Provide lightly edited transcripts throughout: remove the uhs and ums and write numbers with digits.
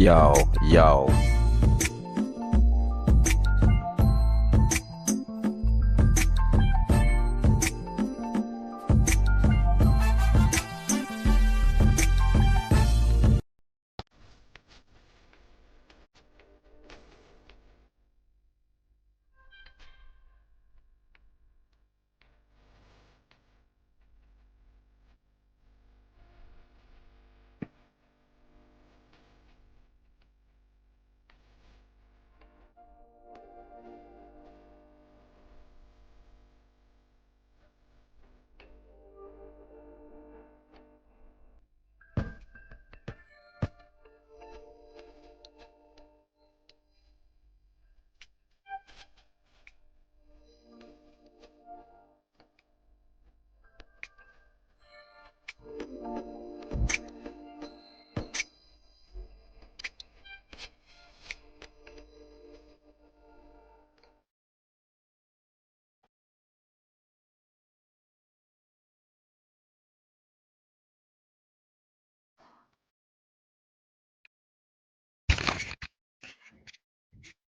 Yo, yo.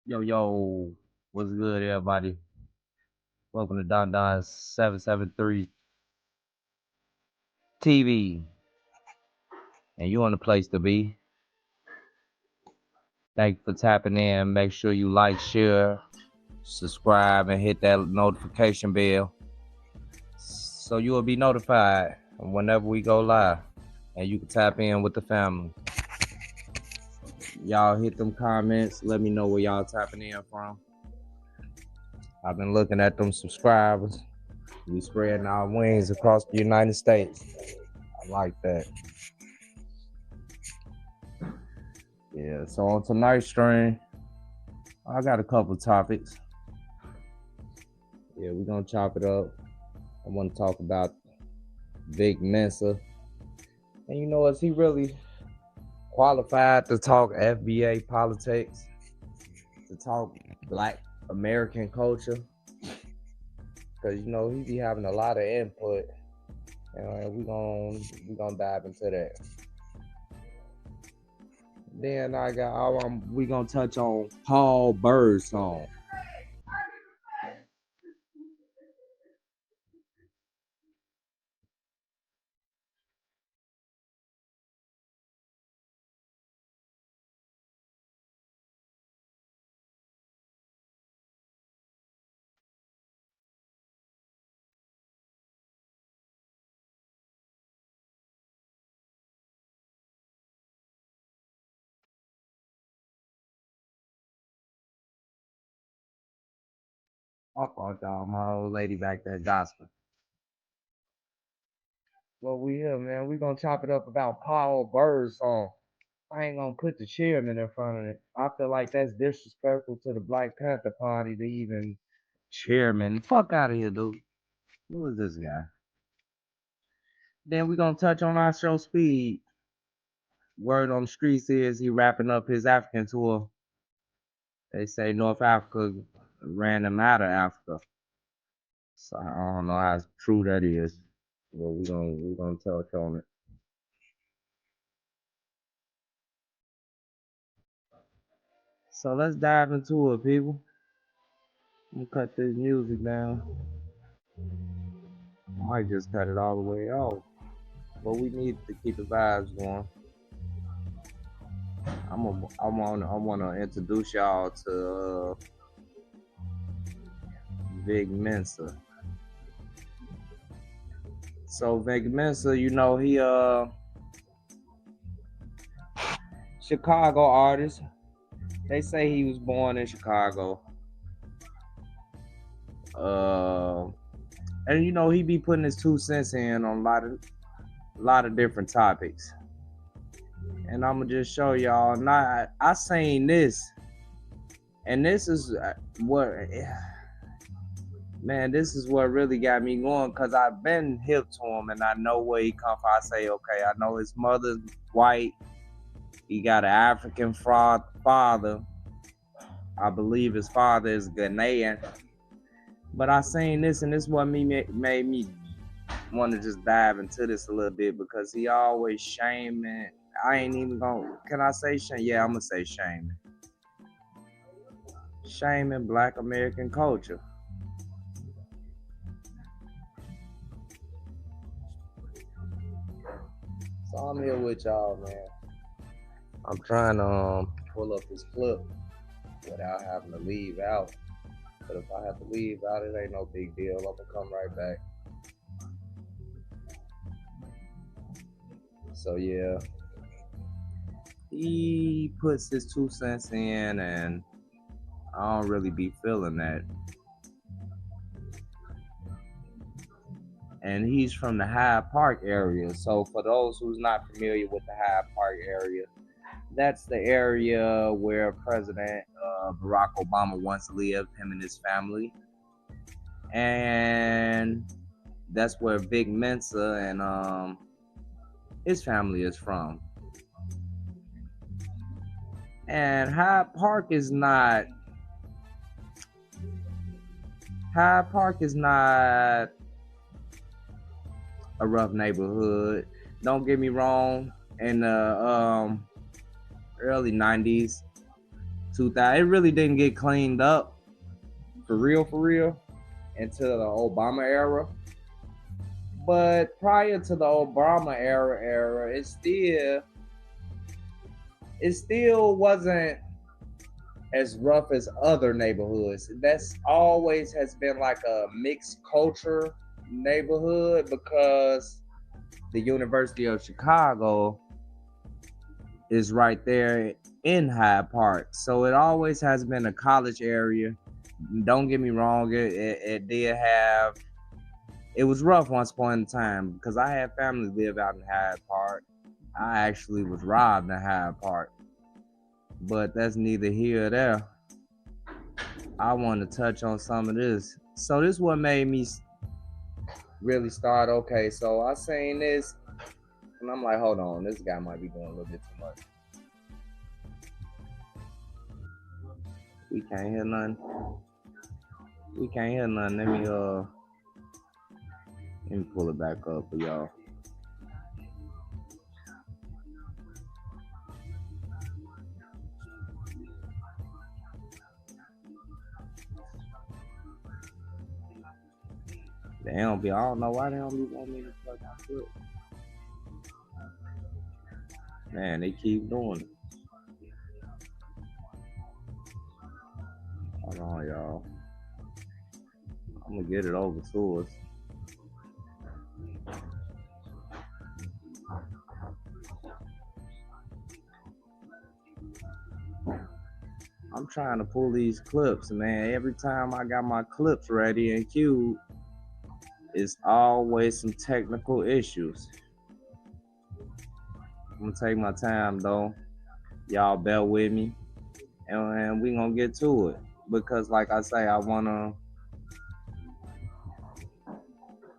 Yo, yo. What's good, everybody? Welcome to Don Don 773 TV. And you on the place to be. Thank you for tapping in. Make sure you like, share, subscribe, and hit that notification bell so you will be notified whenever we go live. And you can tap in with the family. Y'all hit them comments. Let me know where y'all tapping in from. I've been looking at them subscribers. We spreading our wings across the United States. I like that. Yeah, so on tonight's stream, I got a couple topics. Yeah, we're gonna chop it up. I want to talk about Vic Mensa. And you know, is he really qualified to talk FBA politics, to talk Black American culture? Because you know he be having a lot of input, and we gonna dive into that. Then we gonna touch on Paul Birdsong. Fuck off, y'all. My old lady back there gospel. Well, we here, man. We gonna chop it up about Paul Birdsong. I ain't gonna put the chairman in front of it. I feel like that's disrespectful to the Black Panther Party to even chairman. Fuck out of here, dude. Who is this guy? Then we gonna touch on iShowSpeed. Word on the streets is he wrapping up his African tour. They say North Africa ran him out of Africa. So I don't know how true that is. But we gonna touch on it. So let's dive into it, people. I'm gonna cut this music down. I might just cut it all the way off. But we need to keep the vibes going. I wanna introduce y'all to Vic Mensa. So Vic Mensa, you know, he Chicago artist. They say he was born in Chicago. And you know, he be putting his 2 cents in on a lot of different topics. And I'm gonna just show y'all. Now I seen this, and this is what, man, this is what really got me going, because I've been hip to him and I know where he come from. I say, okay, I know his mother's white. He got an African father. I believe his father is Ghanaian. But I seen this, and this what made me want to just dive into this a little bit, because he always shaming I ain't even gonna. Can I say shame? Yeah, I'm gonna say shaming. Shaming Black American culture. So I'm here with y'all, man. I'm trying to pull up this clip without having to leave out. But if I have to leave out, it ain't no big deal. I'm gonna come right back. So yeah, he puts his 2 cents in, and I don't really be feeling that. And he's from the Hyde Park area. So for those who's not familiar with the Hyde Park area, that's the area where President Barack Obama once lived, him and his family. And that's where Vic Mensa and his family is from. And Hyde Park is not a rough neighborhood. Don't get me wrong. In the early 90s, 2000, it really didn't get cleaned up for real until the Obama era. But prior to the Obama era, it still wasn't as rough as other neighborhoods. That's always has been like a mixed culture neighborhood because the University of Chicago is right there in Hyde Park. So it always has been a college area. Don't get me wrong, it did have, it was rough once upon a time because I had family live out in Hyde Park. I actually was robbed in Hyde Park. But that's neither here or there. I want to touch on some of this. So this is what made me really start. Okay, so I seen this, and I'm like, hold on, this guy might be doing a little bit too much. We can't hear nothing. Let me pull it back up for y'all. I don't know why they don't be wanting me to fucking flip. Man, they keep doing it. Hold on, y'all. I'm gonna get it over to us. I'm trying to pull these clips, man. Every time I got my clips ready and queued, it's always some technical issues. I'm gonna take my time though. Y'all bear with me, and we gonna get to it because, like I say,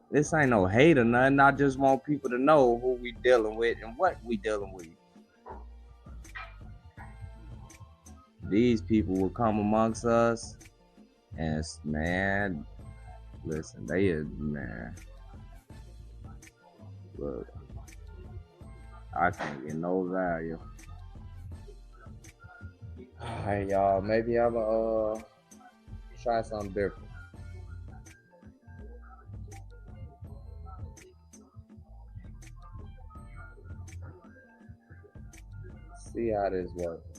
this ain't no hate or nothing. I just want people to know who we dealing with and what we dealing with. These people will come amongst us, and man, listen, they is, man. Look, I can't get no value. Hey y'all, maybe I'ma try something different. See how this works.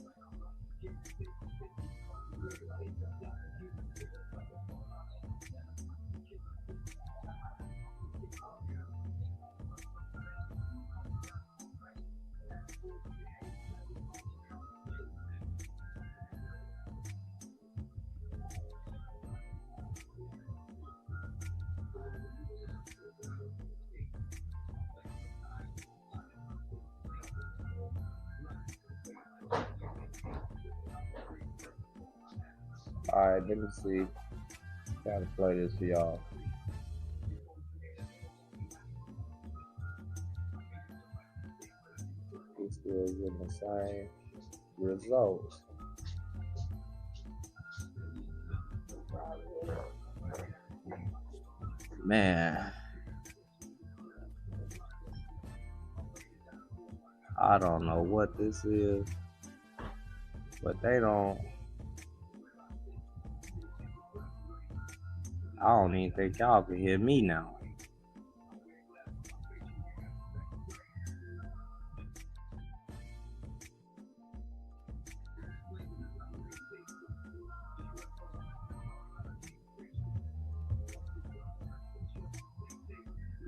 Alright, let me see. Try to play this for y'all. We still getting the same results. Man. I don't know what this is, but they don't. I don't even think y'all can hear me now.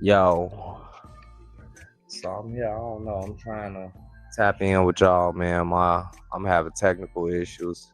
Yo, so I'm here. I don't know. I'm trying to tap in with y'all, man. I'm having technical issues.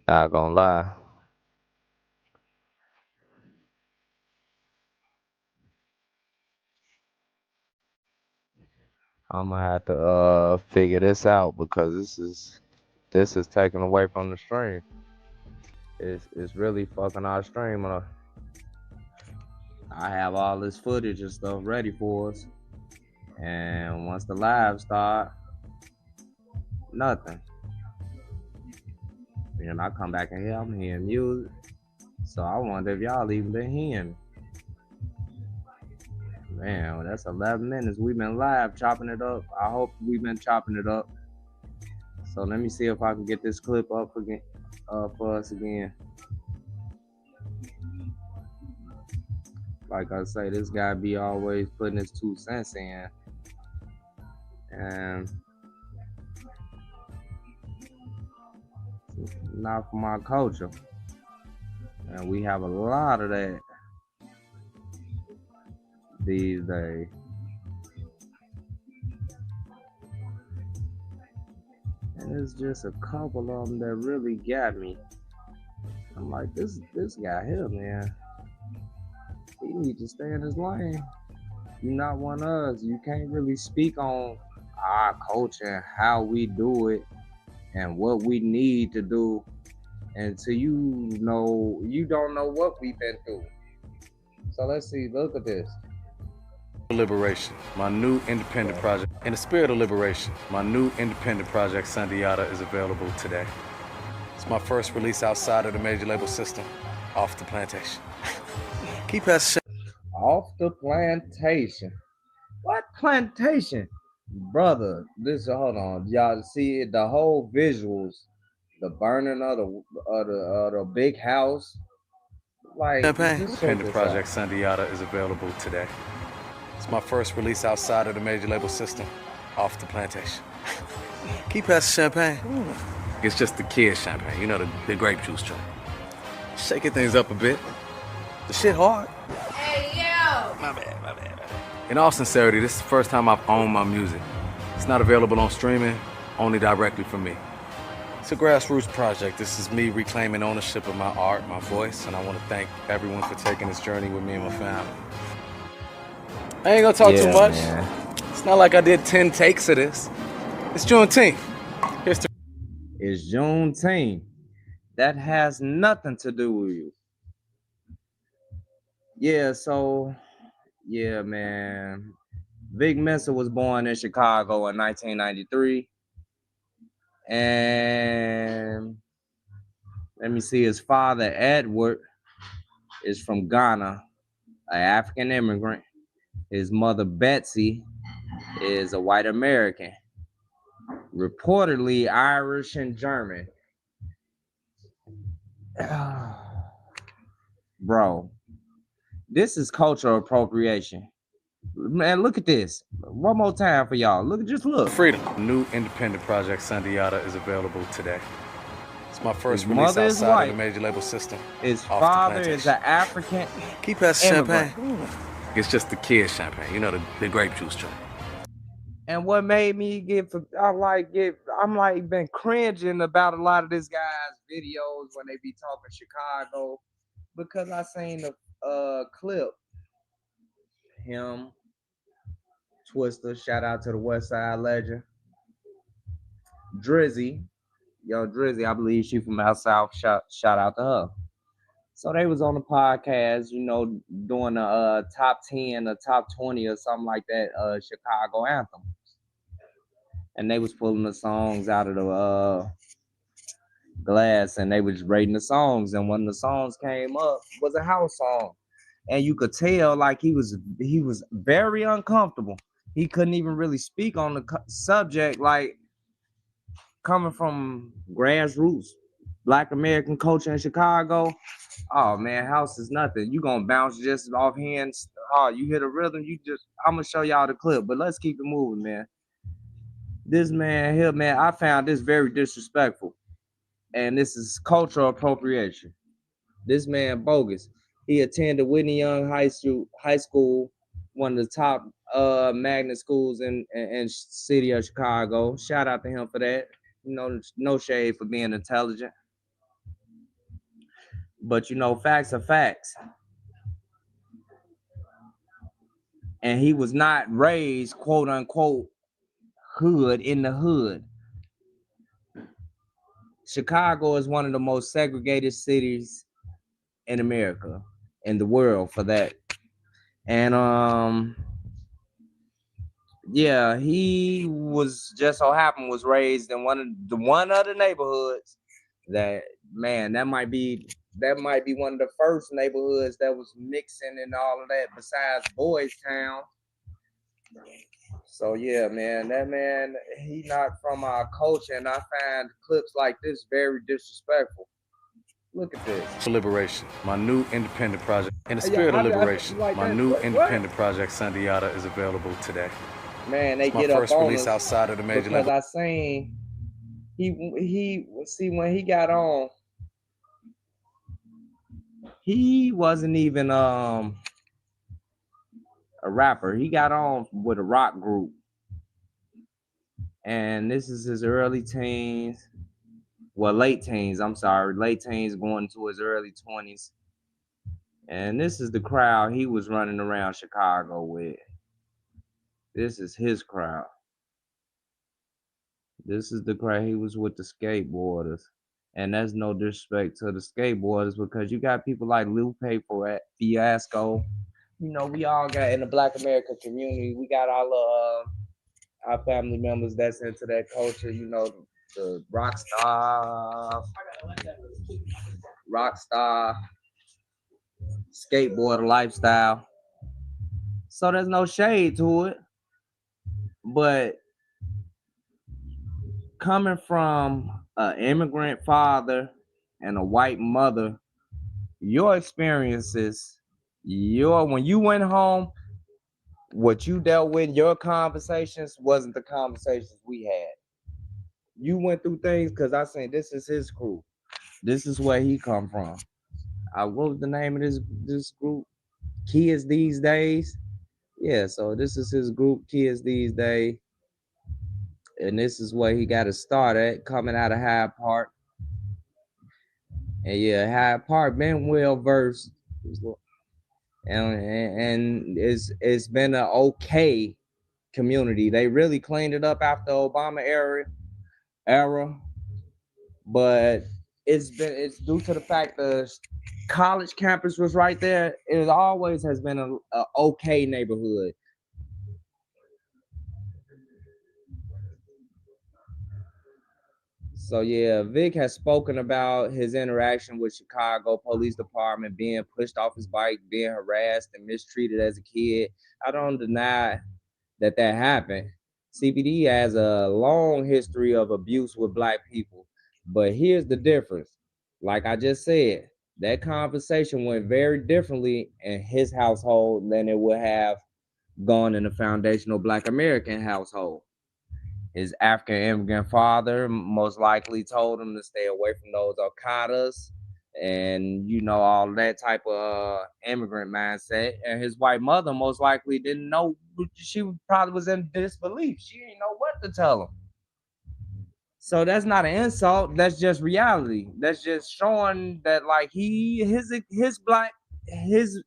Not gonna lie. I'm gonna have to figure this out because this is taken away from the stream. It's really fucking our stream. I have all this footage and stuff ready for us, and once the live start, nothing. And I come back in here, I'm hearing music. So I wonder if y'all even been hearing me. Man, well, that's 11 minutes. We've been live chopping it up. I hope we've been chopping it up. So let me see if I can get this clip up again for us again. Like I say, this guy be always putting his 2 cents in. And not for my culture. And we have a lot of that these days. And it's just a couple of them that really got me. I'm like, this guy here, man, he need to stay in his lane. You're not one of us. You can't really speak on our culture and how we do it and what we need to do until you don't know what we've been through. So let's see, look at this. Liberation, my new independent project. In the spirit of liberation, my new independent project, Sandiata, is available today. It's my first release outside of the major label system, off the plantation. Keep us off the plantation. What plantation? Brother, hold on. Y'all see it, the whole visuals, the burning of the big house. Like, Champagne. just check Independent this project, out. Sandiata, is available today. It's my first release outside of the major label system, off the plantation. Keep us champagne. It's just the kid champagne, you know, the grape juice joint. Shaking things up a bit. The shit hard. Hey, yo! My bad. In all sincerity, this is the first time I've owned my music. It's not available on streaming, only directly from me. It's a grassroots project. This is me reclaiming ownership of my art, my voice, and I want to thank everyone for taking this journey with me and my family. I ain't gonna talk too much. Man. It's not like I did 10 takes of this. It's Juneteenth. It's Juneteenth. That has nothing to do with you. Yeah, so, yeah, man. Vic Mensa was born in Chicago in 1993. And let me see, his father, Edward, is from Ghana, an African immigrant. His mother, Betsy, is a white American, reportedly Irish and German. Bro, this is cultural appropriation. Man, look at this. One more time for y'all. Just look. Freedom. New independent project, Sandiata, is available today. It's my first release outside of the major label system. His father is an African. Keep us champagne. It's just the kid champagne, you know, the grape juice joint. And what made me I'm like been cringing about a lot of this guy's videos when they be talking Chicago, because I seen the clip. Him, Twister, shout out to the West Side Legend. Drizzy, yo, Drizzy, I believe she from out south. Shout out to her. So they was on the podcast, doing a top 10 or top 20 or something like that, Chicago anthem. And they was pulling the songs out of the glass, and they was rating the songs. And one of the songs came up was a house song. And you could tell like he was very uncomfortable. He couldn't even really speak on the subject, like coming from grassroots Black American culture in Chicago. Oh man, house is nothing. You gonna bounce just off hands. Oh, you hit a rhythm. I'm gonna show y'all the clip, but let's keep it moving, man. This man here, man, I found this very disrespectful, and this is cultural appropriation. This man bogus. He attended Whitney Young High School, one of the top magnet schools in city of Chicago. Shout out to him for that. No shade for being intelligent. But facts are facts. And he was not raised, quote unquote, hood in the hood. Chicago is one of the most segregated cities in America, in the world for that. And yeah, he was just so happened was raised in one of the neighborhoods that, man, that might be one of the first neighborhoods that was mixing and all of that besides Boys Town. So yeah, man, that man, he not from our culture, and I find clips like this very disrespectful. Look at this. Liberation, my new independent project. In the spirit of liberation, my new independent project, Sandiata, is available today. Man, they get up on us. My first release outside of the major label. Because I seen he see when he got on, he wasn't even a rapper. He got on with a rock group. And this is his early teens. Well, late teens, I'm sorry. Late teens going to his early 20s. And this is the crowd he was running around Chicago with. This is his crowd. This is the crowd he was with, the skateboarders. And that's no disrespect to the skateboarders, because you got people like Lupe Fiasco. We all got, in the Black American community, we got our family members that's into that culture, the rock star, skateboarder lifestyle. So there's no shade to it. But coming from an immigrant father and a white mother, your experiences, when you went home, what you dealt with, your conversations wasn't the conversations we had. You went through things, because I said, this is his crew. This is where he come from. What was the name of this group? Kids These Days. Yeah, so this is his group, Kids These Days. And this is where he got to start at, coming out of Hyde Park. And yeah, Hyde Park been well versed. And it's been an okay community. They really cleaned it up after Obama era. But it's due to the fact the college campus was right there. It always has been a okay neighborhood. So yeah, Vic has spoken about his interaction with Chicago Police Department, being pushed off his bike, being harassed and mistreated as a kid. I don't deny that happened. CPD has a long history of abuse with Black people. But here's the difference. Like I just said, that conversation went very differently in his household than it would have gone in a foundational Black American household. His African immigrant father most likely told him to stay away from those Okadas and, all that type of immigrant mindset. And his white mother most likely didn't know. She probably was in disbelief. She didn't know what to tell him. So that's not an insult. That's just reality. That's just showing that, like, his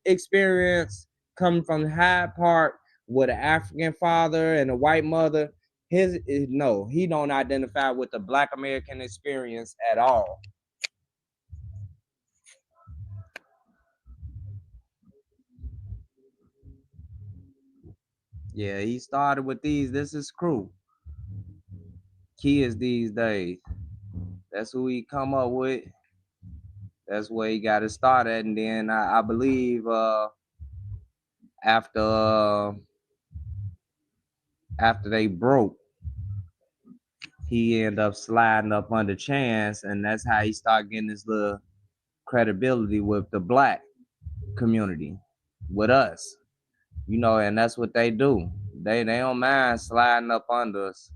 experience coming from Hyde Park with an African father and a white mother, he don't identify with the Black American experience at all. Yeah, he started with these. This is crew. Kids these days. That's who he come up with. That's where he got it started. And then I believe after they broke, he ended up sliding up under Chance, and that's how he started getting this little credibility with the black community, with us. You know, and that's what they do. They don't mind sliding up under us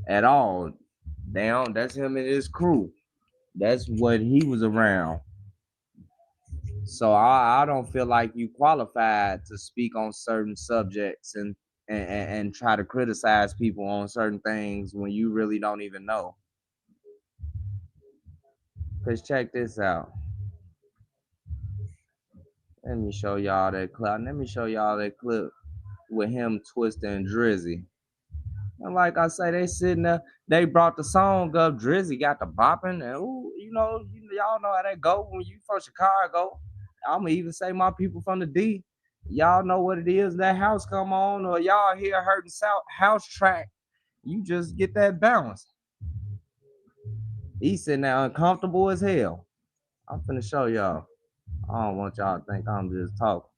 at all. They don't. That's him and his crew. That's what he was around. So I don't feel like you qualified to speak on certain subjects and try to criticize people on certain things when you really don't even know. Cause check this out. Let me show y'all that clip. Let me show y'all that clip with him, Twista, and Drizzy. And like I say, they sitting there. They brought the song up. Drizzy got the bopping, and ooh, y'all know how that go when you from Chicago. I'ma even say my people from the D. Y'all know what it is. That house come on, or y'all hear hurting South house track. You just get that balance. He's sitting there uncomfortable as hell. I'm finna show y'all. I don't want y'all to think I'm just talking.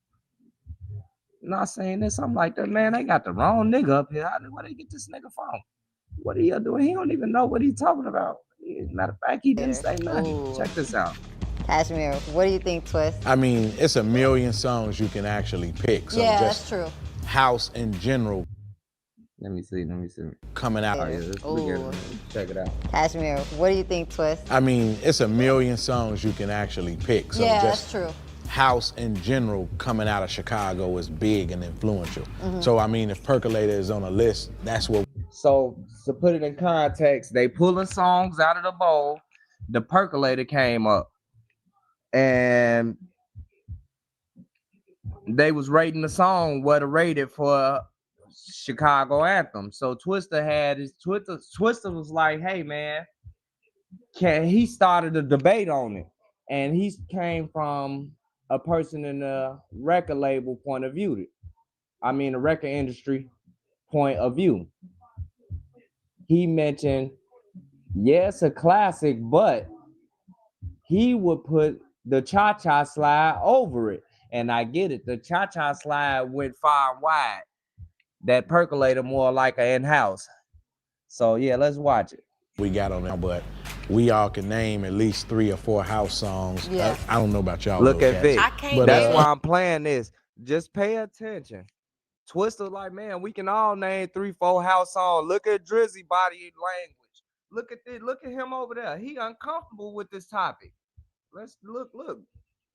Not saying this, I'm like that, man. They got the wrong nigga up here. Where they get this nigga from? What are you doing? He don't even know what he's talking about. Matter of fact, he didn't say nothing. Ooh. Check this out. Cashmere, what do you think, Twist? I mean, it's a million songs you can actually pick. So yeah, just that's true. House in general. Let me see. Coming out. Oh, yeah, let's look at it. Check it out. Cashmere, what do you think, Twist? I mean, it's a million songs you can actually pick. So yeah, just that's true. House in general coming out of Chicago is big and influential. So, I mean, if Percolator is on a list, that's what. So to put it in context, they pulling songs out of the bowl. The Percolator came up, and they was rating the song what it rated for Chicago anthem. So Twista had his Twista was like, hey man, he started a debate on it. And he came from a person in the record label point of view. I mean the record industry point of view. He mentioned, yeah, it's a classic, but he would put the cha-cha slide over it. And I get it. The cha-cha slide went far and wide. That Percolator more like an in-house. So yeah, let's watch it. We got on there, but we all can name at least 3 or 4 house songs. Yeah. I don't know about y'all. Look at Vic. That's why I'm playing this. Just pay attention. Twista like, man, we can all name 3, 4 house songs. Look at Drizzy body language. Look at this. Look at him over there. He uncomfortable with this topic. Let's look.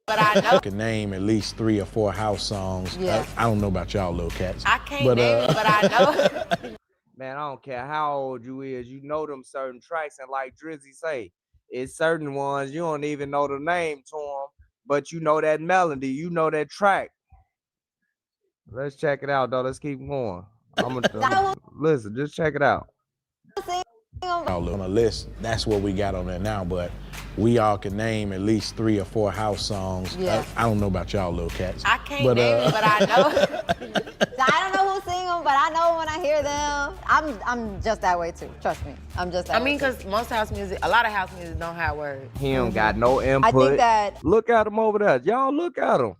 But I know. I can name at least 3 or 4 house songs. Yeah. I don't know about y'all little cats. I can't name it, but I know. Man, I don't care how old you is. You know them certain tracks, and like Drizzy say, it's certain ones you don't even know the name to them, but you know that melody, you know that track. Let's check it out, though. Let's keep going. Listen, just check it out. On a list, that's what we got on there now, but we all can name at least 3 or 4 house songs. Yeah. I don't know about y'all little cats. I can't name it, but I know. I don't know who sing them, but I know when I hear them. I'm just that way too. Trust me, I'm just that way. I mean, because most house music, a lot of house music don't have words. He don't got no input. I think that. Look at him over there. Y'all look at him.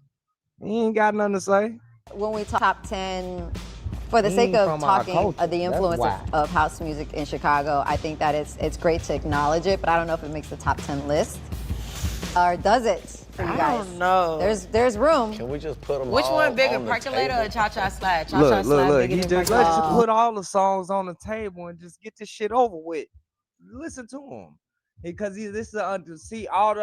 He ain't got nothing to say. When we talk top 10, for the sake of talking of the influence of house music in Chicago, I think that it's great to acknowledge it, but I don't know if it makes the top 10 list. Or does it for you guys? I don't know. There's room. Can we just put them Which all one bigger, on the Percolator table? or Cha-Cha Slide? Cha-Cha Slide Look. bigger He than just Percolator. let's just put all the songs on the table and just get this shit over with. Listen to him. Because this is see all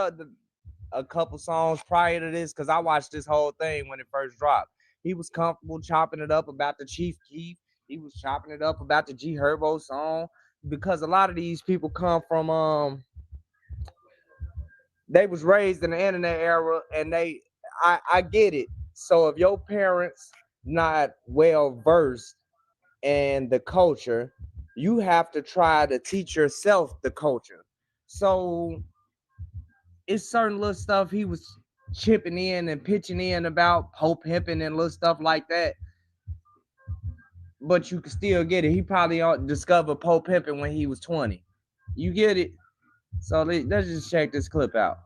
a couple songs prior to this, because I watched this whole thing when it first dropped. He was comfortable chopping it up about the Chief Keef. He was chopping it up about the G Herbo song, because a lot of these people come from they was raised in the internet era, and I get it. So if your parents not well versed in the culture, you have to try to teach yourself the culture. So it's certain little stuff he was chipping in and pitching in about Pope pimping and little stuff like that. but you can still get it. He probably discovered pole pimping when he was 20. You get it? So let's just check this clip out.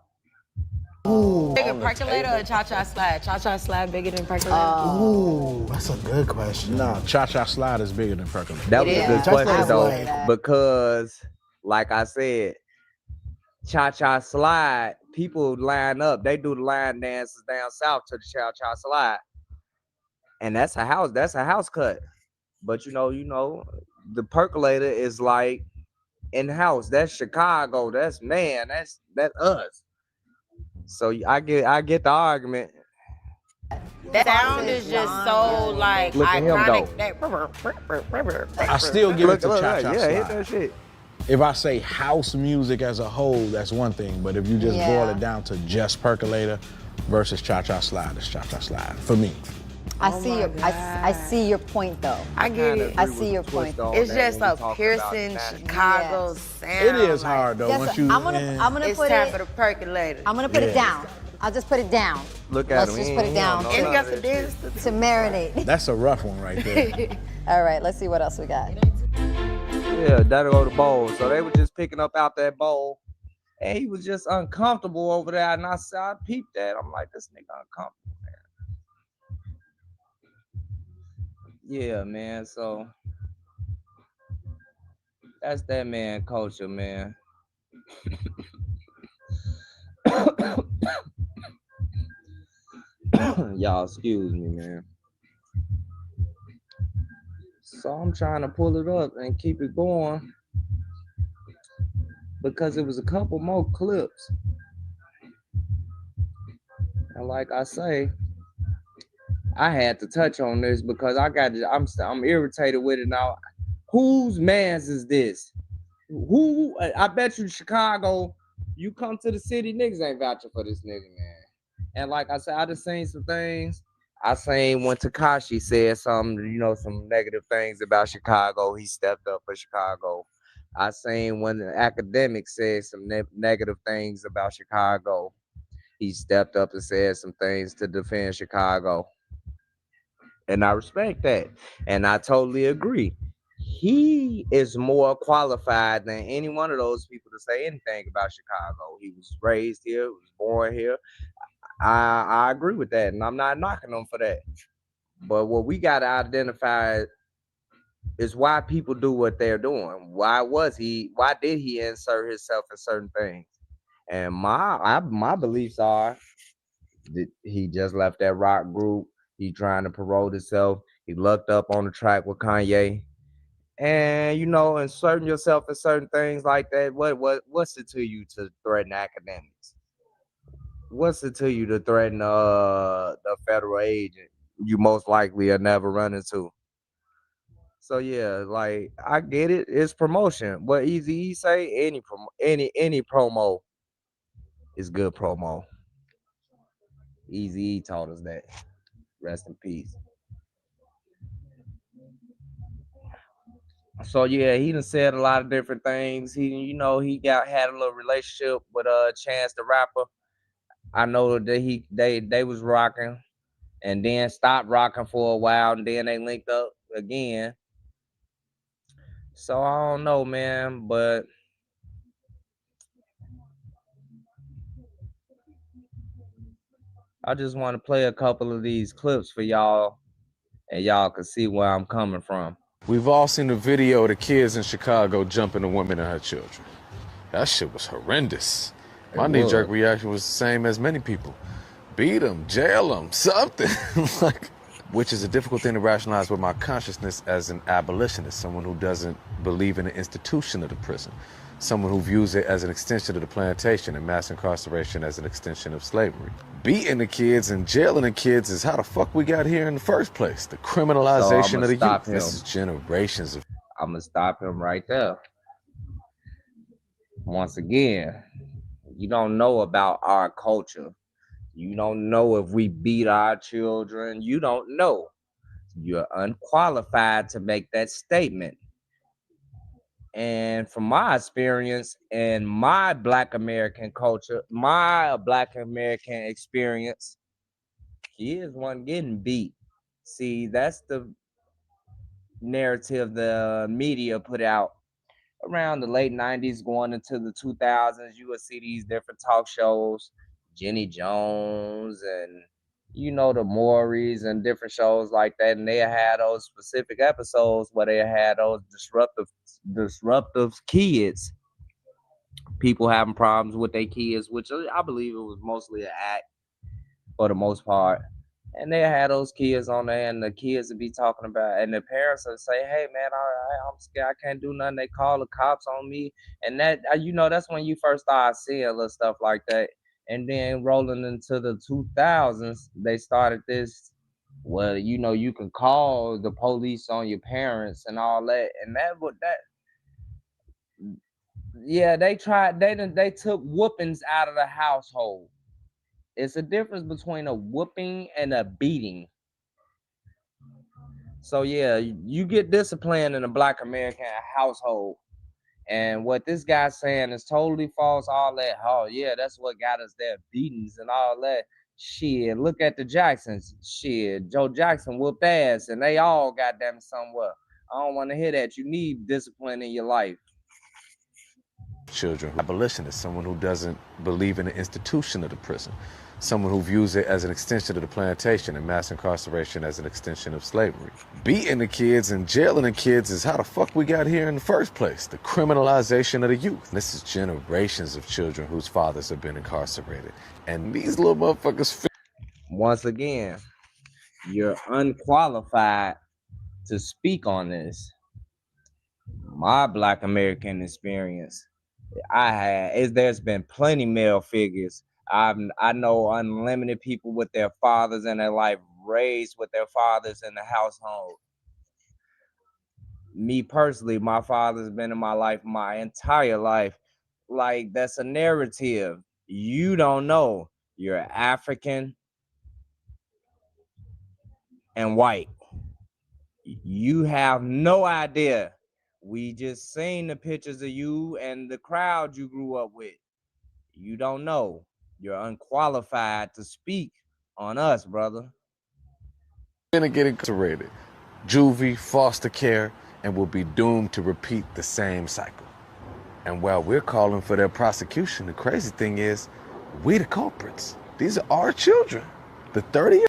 Ooh, bigger percolator or cha-cha slide? Cha-cha slide bigger than percolator? Ooh, that's a good question. No, cha-cha slide is bigger than percolator. That was a good question though, like, because like I said, cha-cha slide, people line up. They do the line dances down south to the cha-cha slide. And that's a house cut. But you know, the percolator is like in-house. That's Chicago. That's us. So I get the argument. That sound is just so like Look at him, iconic. I still give it to cha-cha yeah, slide. hit that shit. If I say house music as a whole, that's one thing. But if you just boil it down to just percolator versus cha-cha slide, it's cha-cha slide for me. I see your point though. I get it. I see your point. It's just a piercing Chicago sound. It is hard though. Yes, Once you, I'm gonna It's put time it. for the percolator. I'm gonna put it down. I'll just put it down. Look at Let's him. just put it down And you got the dance. to marinate. that's a rough one right there. All right, let's see what else we got. Yeah, that'll go to bowl. So they were just picking up out that bowl, and he was just uncomfortable over there. And I peeped that. I'm like, this nigga uncomfortable, man. Yeah, man. So that's that man culture, man. Y'all, excuse me, man. So I'm trying to pull it up and keep it going because it was a couple more clips. And like I say, I had to touch on this because I'm irritated with it now. Whose man's is this? Who? I bet you Chicago, you come to the city, niggas ain't vouching for this nigga, man. And like I said, I just seen some things. I seen when Tekashi said some negative things about Chicago. He stepped up for Chicago. I seen when the academic said some negative things about Chicago. He stepped up and said some things to defend Chicago. And I respect that. And I totally agree. He is more qualified than any one of those people to say anything about Chicago. He was raised here, was born here. I agree with that, and I'm not knocking him for that. But what we got to identify is why people do what they're doing. Why did he insert himself in certain things? And my beliefs are that he just left that rock group. He trying to promote himself. He looked up on the track with Kanye. And inserting yourself in certain things like that, what's it to you to threaten academics? What's it to you to threaten the federal agent you most likely will never run into? So yeah, like I get it, it's promotion. What Eazy-E say, any promo is good promo. Eazy-E taught us that. Rest in peace. So yeah, he done said a lot of different things. He had a little relationship with Chance the Rapper. I know that they was rocking and then stopped rocking for a while and then they linked up again. So I don't know, man, but I just want to play a couple of these clips for y'all and y'all can see where I'm coming from. We've all seen the video of the kids in Chicago jumping a woman and her children. That shit was horrendous. My knee-jerk reaction was the same as many people. Beat them, jail them, something. Which is a difficult thing to rationalize with my consciousness as an abolitionist, someone who doesn't believe in the institution of the prison, someone who views it as an extension of the plantation and mass incarceration as an extension of slavery. Beating the kids and jailing the kids is how the fuck we got here in the first place. The criminalization of the youth. This is generations of... I'm gonna stop him right there. Once again, you don't know about our culture. You don't know if we beat our children. You don't know. You're unqualified to make that statement. And from my experience and my Black American culture, my Black American experience, kids weren't getting beat. See, that's the narrative the media put out around the late 90s going into the 2000s. You would see these different talk shows, Jenny Jones and the Maury's and different shows like that, and they had those specific episodes where they had those disruptive kids, people having problems with their kids, which I believe it was mostly an act for the most part. And they had those kids on there, and the kids would be talking about, and the parents would say, "Hey, man, I'm scared. I can't do nothing. They call the cops on me." And that, that's when you first start seeing little stuff like that. And then rolling into the 2000s, they started this. Well, you can call the police on your parents and all that, and yeah, they tried. They took whoopings out of the household. It's a difference between a whooping and a beating. So yeah, you get disciplined in a Black American household, and what this guy's saying is totally false. All that, oh yeah, that's what got us there, beatings and all that. Shit, look at the Jacksons. Shit, Joe Jackson whooped ass, and they all goddamn somewhere. I don't want to hear that. You need discipline in your life. Children, abolitionist, someone who doesn't believe in the institution of the prison, someone who views it as an extension of the plantation and mass incarceration as an extension of slavery. Beating the kids and jailing the kids is how the fuck we got here in the first place, the criminalization of the youth. This is generations of children whose fathers have been incarcerated. And these little motherfuckers... Once again, you're unqualified to speak on this. My Black American experience, there's been plenty male figures. I know unlimited people with their fathers in their life, raised with their fathers in the household. Me personally, my father's been in my life my entire life. Like, that's a narrative. You don't know. You're African and white. You have no idea. We just seen the pictures of you and the crowd you grew up with. You don't know. You're unqualified to speak on us, brother. Gonna get incarcerated, juvie, foster care, and will be doomed to repeat the same cycle. And while we're calling for their prosecution, the crazy thing is, we the culprits. These are our children. The 30.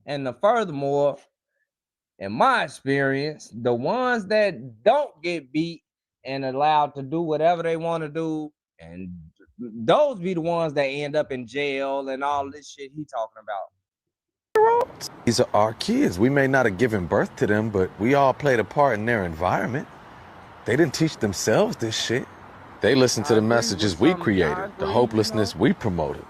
And furthermore, in my experience, the ones that don't get beat and allowed to do whatever they want to do, and those be the ones that end up in jail and all this shit he talking about. These are our kids. We may not have given birth to them, but we all played a part in their environment. They didn't teach themselves this shit. They listened to the messages we created, the hopelessness we promoted.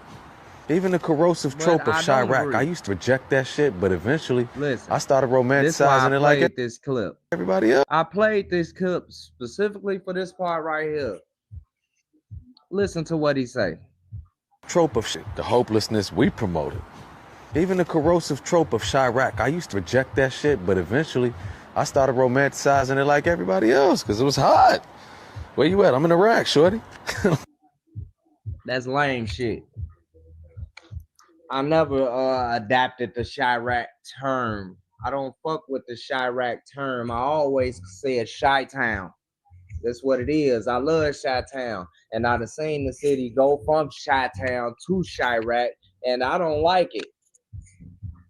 Even the corrosive trope of Chirac. I used to reject that shit, but eventually I started romanticizing it like this clip. Everybody else. I played this clip specifically for this part right here. Listen to what he say. Trope of shit, the hopelessness we promoted. Even the corrosive trope of Chirac. I used to reject that shit, but eventually I started romanticizing it like everybody else because it was hot. Where you at? I'm in Iraq, shorty. That's lame shit. I never adapted the Chirac term. I don't fuck with the Chirac term. I always said Chi-Town. That's what it is. I love Chi-Town. And I done seen the city go from Chi-Town to Chirac, and I don't like it.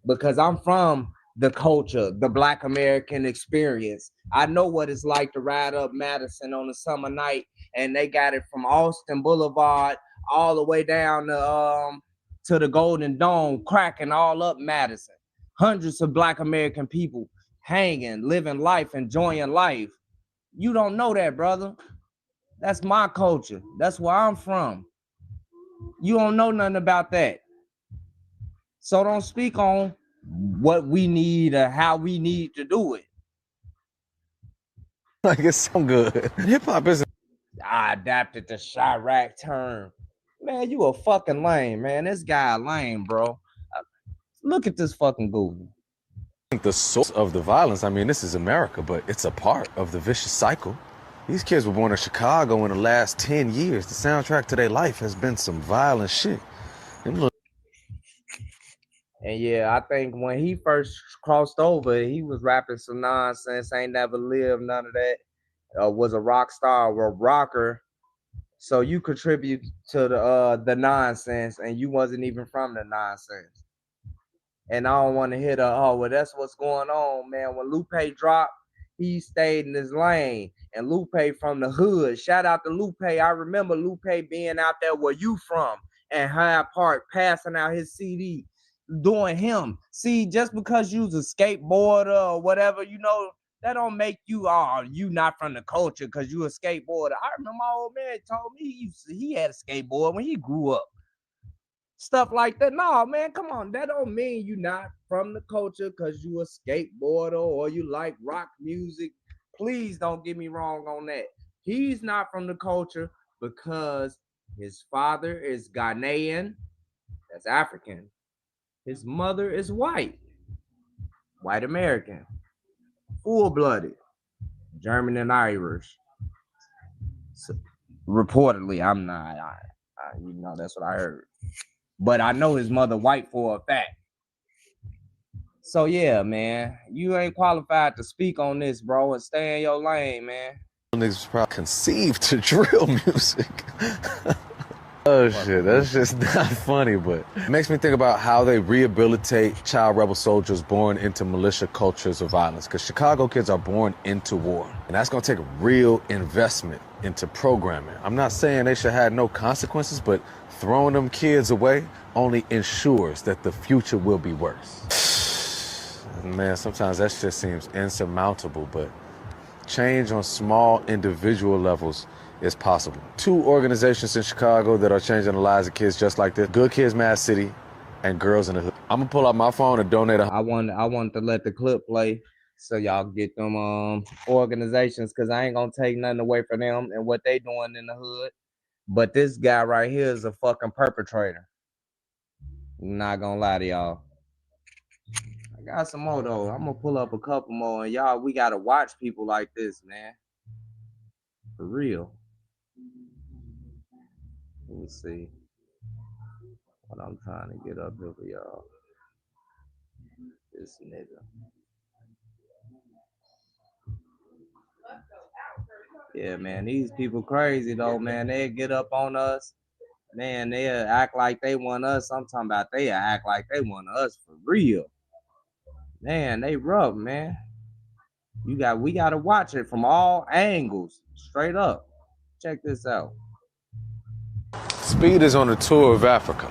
Because I'm from the culture, the Black American experience. I know what it's like to ride up Madison on a summer night, and they got it from Austin Boulevard all the way down to the Golden Dome, cracking all up Madison. Hundreds of Black American people hanging, living life, enjoying life. You don't know that, brother. That's my culture. That's where I'm from. You don't know nothing about that. So don't speak on what we need or how we need to do it. Like, it's so good. Hip-hop isn't... I adapted the Chirac term. Man, you a fucking lame, man. This guy lame, bro. Look at this fucking Google. The source of the violence, I mean, this is America, but it's a part of the vicious cycle. These kids were born in Chicago in the last 10 years. The soundtrack to their life has been some violent shit. And yeah, I think when he first crossed over, he was rapping some nonsense. Ain't never lived none of that. Was a rock star or a rocker. So you contribute to the nonsense, and you wasn't even from the nonsense. And I don't want to hit well, that's what's going on, man. When Lupe dropped, he stayed in his lane. And Lupe from the hood. Shout out to Lupe. I remember Lupe being out there where you from and Hyde Park passing out his CD, doing him. See, just because you's a skateboarder or whatever, that don't make you you not from the culture because you a skateboarder. I remember my old man told me he had a skateboard when he grew up. Stuff like that. No, man, come on. That don't mean you not from the culture because you a skateboarder or you like rock music. Please don't get me wrong on that. He's not from the culture because his father is Ghanaian, that's African. His mother is white American, full-blooded, German and Irish. So, reportedly, I'm not. That's what I heard. But I know his mother white for a fact. So yeah, man, you ain't qualified to speak on this, bro, and stay in your lane, man. Niggas probably conceived to drill music. Oh shit, that's just not funny, but it makes me think about how they rehabilitate child rebel soldiers born into militia cultures of violence, because Chicago kids are born into war, and that's gonna take real investment into programming. I'm not saying they should have no consequences, but throwing them kids away only ensures that the future will be worse. Man, sometimes that shit seems insurmountable, but change on small individual levels is possible. 2 organizations in Chicago that are changing the lives of kids just like this: Good Kids Mad City and Girls in the Hood. I'm gonna pull out my phone and donate I want to let the clip play so y'all get them organizations, because I ain't gonna take nothing away from them and what they doing in the hood. But this guy right here is a fucking perpetrator. I'm not gonna lie to y'all. I got some more though. I'm gonna pull up a couple more, and y'all, we gotta watch people like this, man. For real. Let me see what I'm trying to get up here for y'all. This nigga. Yeah, man, these people crazy though, man. They get up on us, man. They'll act like they want us. I'm talking about they act like they want us for real. Man, they rough, man. We gotta watch it from all angles, straight up. Check this out. Speed is on a tour of Africa.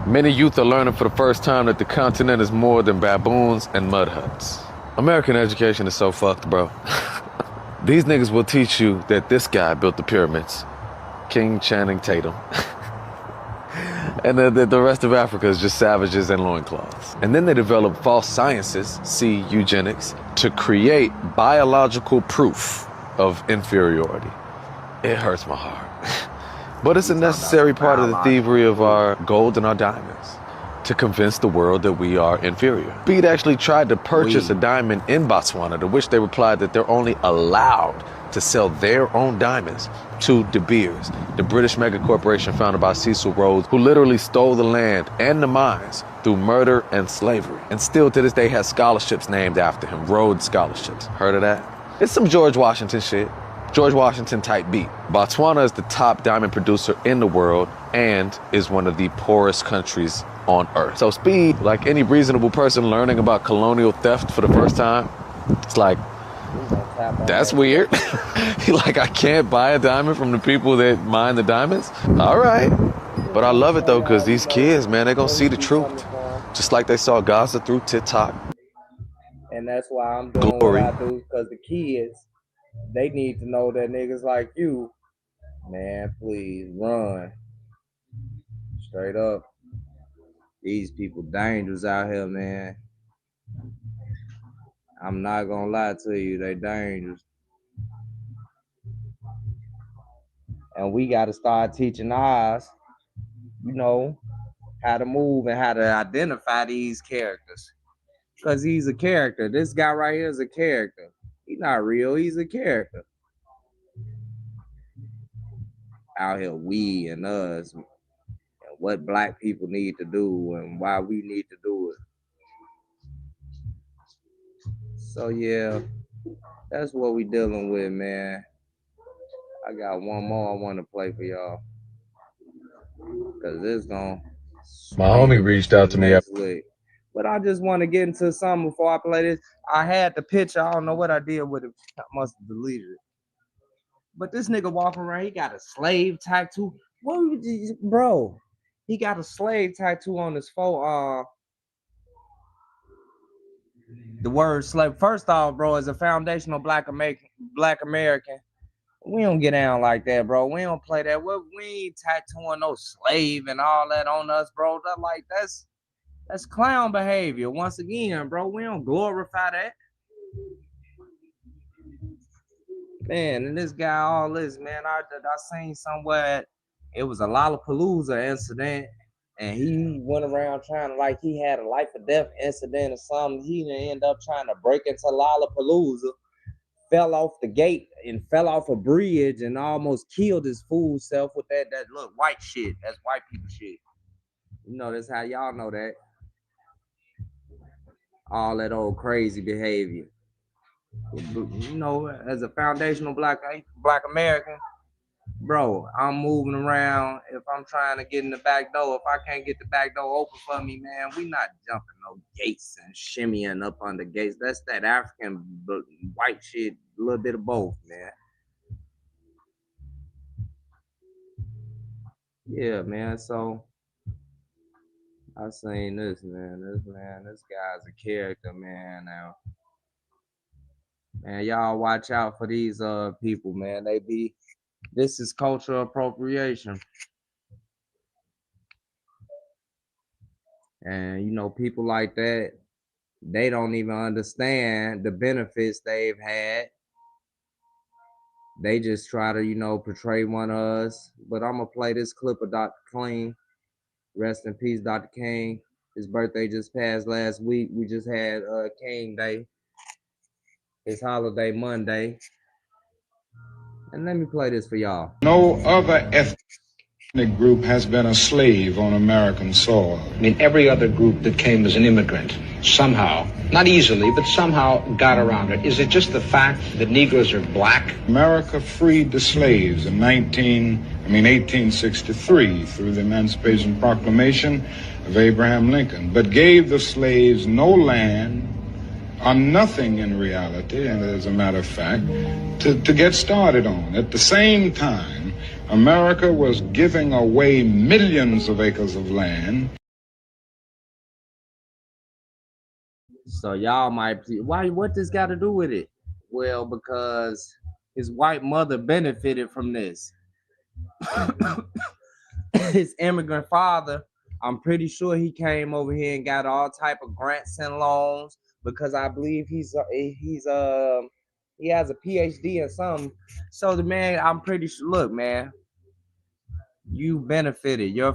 Many youth are learning for the first time that the continent is more than baboons and mud huts. American education is so fucked, bro. These niggas will teach you that this guy built the pyramids, King Channing Tatum, and the rest of Africa is just savages and loincloths. And then they develop false sciences, see eugenics, to create biological proof of inferiority. It hurts my heart. But it's a necessary part of the thievery of our gold and our diamonds, to convince the world that we are inferior. Speed actually tried to purchase a diamond in Botswana, to which they replied that they're only allowed to sell their own diamonds to De Beers, the British mega corporation founded by Cecil Rhodes, who literally stole the land and the mines through murder and slavery, and still to this day has scholarships named after him, Rhodes Scholarships. Heard of that? It's some George Washington shit. George Washington type beat. Botswana is the top diamond producer in the world and is one of the poorest countries on earth. So Speed, like any reasonable person learning about colonial theft for the first time, it's like, that's weird. He like, I can't buy a diamond from the people that mine the diamonds? All right. But I love it though, because these kids, man, they're gonna see the truth. Just like they saw Gaza through TikTok. And that's why I'm doing what I do, because the kids, they need to know that niggas like you, man, please run. Straight up. These people dangerous out here, man. I'm not gonna lie to you, they dangerous. And we gotta start teaching ours, how to move and how to identify these characters. Because he's a character. This guy right here is a character. He's not real, he's a character. Out here, we and us, and what black people need to do and why we need to do it. So yeah, that's what we dealing with, man. I got one more I want to play for y'all, cause it's gonna My homie reached out to me. But I just want to get into something before I play this. I had the picture. I don't know what I did with it. I must have deleted it. But this nigga walking around, he got a slave tattoo. What would you, bro? He got a slave tattoo on his forearm. The word slave. First off, bro, as a foundational black American, we don't get down like that, bro. We don't play that. We ain't tattooing no slave and all that on us, bro. That's clown behavior. Once again, bro, we don't glorify that. Man, and this guy, all this, man, I seen somewhere it was a Lollapalooza incident, and he went around trying to, like, he had a life or death incident or something. He ended up trying to break into Lollapalooza, fell off the gate and fell off a bridge and almost killed his fool self with that look, white shit. That's white people shit. You know, that's how y'all know that. All that old crazy behavior. You know, as a foundational black American, bro, I'm moving around. If I'm trying to get in the back door, if I can't get the back door open for me, man, we not jumping no gates and shimmying up on the gates. That's that African white shit, a little bit of both, man. Yeah, man. So I seen this, man. This guy's a character, man. Now, man, y'all watch out for these people, man. This is cultural appropriation. And you know, people like that, they don't even understand the benefits they've had. They just try to, you know, portray one of us. But I'm gonna play this clip of Dr. King. Rest in peace, Dr. King. His birthday just passed last week. We just had King Day. His holiday Monday. And let me play this for y'all. No other ethnic group has been a slave on American soil. I mean, every other group that came as an immigrant somehow, not easily, but somehow got around it. Is it just the fact that Negroes are black? America freed the slaves in 1863 through the Emancipation Proclamation of Abraham Lincoln, but gave the slaves no land or nothing in reality, and as a matter of fact, to get started on. At the same time, America was giving away millions of acres of land. So y'all might, what this got to do with it? Well, because his white mother benefited from this. His immigrant father, I'm pretty sure he came over here and got all type of grants and loans, because I believe he has a PhD in something. So the man, I'm pretty sure, look, man, you benefited. Your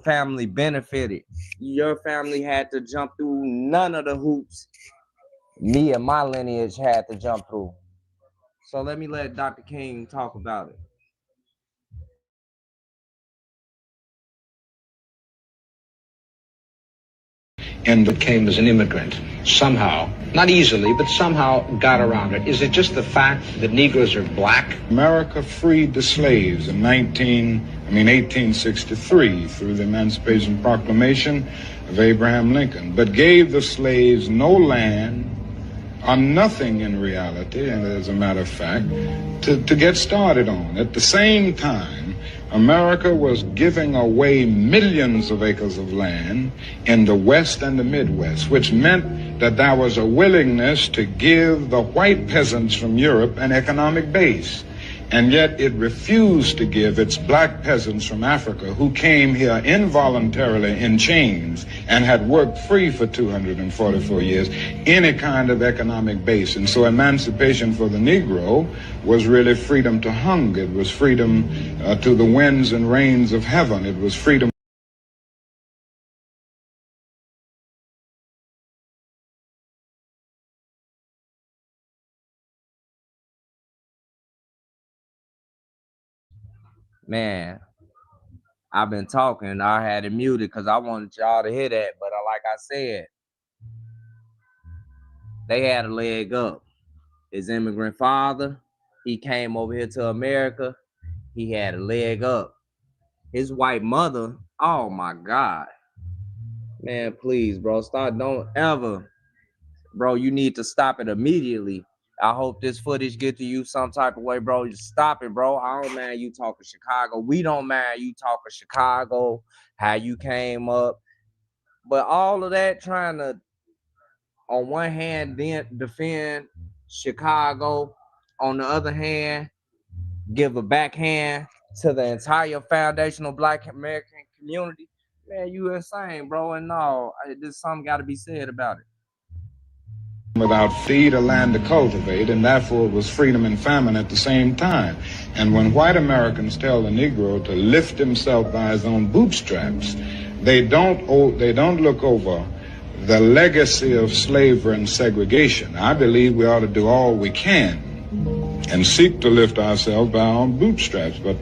family benefited. Your family had to jump through none of the hoops me and my lineage had to jump through. So let me let Dr. King talk about it. And that came as an immigrant somehow, not easily, but somehow got around it. Is it just the fact that Negroes are black? America freed the slaves in 1863 through the Emancipation Proclamation of Abraham Lincoln, but gave the slaves no land or nothing in reality, and as a matter of fact, to get started on. At the same time, America was giving away millions of acres of land in the West and the Midwest, which meant that there was a willingness to give the white peasants from Europe an economic base. And yet it refused to give its black peasants from Africa, who came here involuntarily in chains and had worked free for 244 years, any kind of economic base. And so emancipation for the Negro was really freedom to hunger. It was freedom to the winds and rains of heaven. It was freedom. Man, I've been talking. I had it muted because I wanted y'all to hear that. But like I said, They had a leg up. His immigrant father, he came over here to America. He had a leg up. His white mother, oh my God. Man, please, bro, don't ever. Bro, you need to stop it immediately. I hope this footage get to you some type of way, bro. Just stop it, bro. I don't mind you talking Chicago. We don't mind you talking Chicago, how you came up. But all of that trying to, on one hand, then defend Chicago, on the other hand, give a backhand to the entire foundational Black American community. Man, you insane, bro. And no, there's something got to be said about it. Without seed or land to cultivate, and therefore it was freedom and famine at the same time. And when white Americans tell the Negro to lift himself by his own bootstraps, they don't look over the legacy of slavery and segregation. I believe we ought to do all we can and seek to lift ourselves by our own bootstraps, but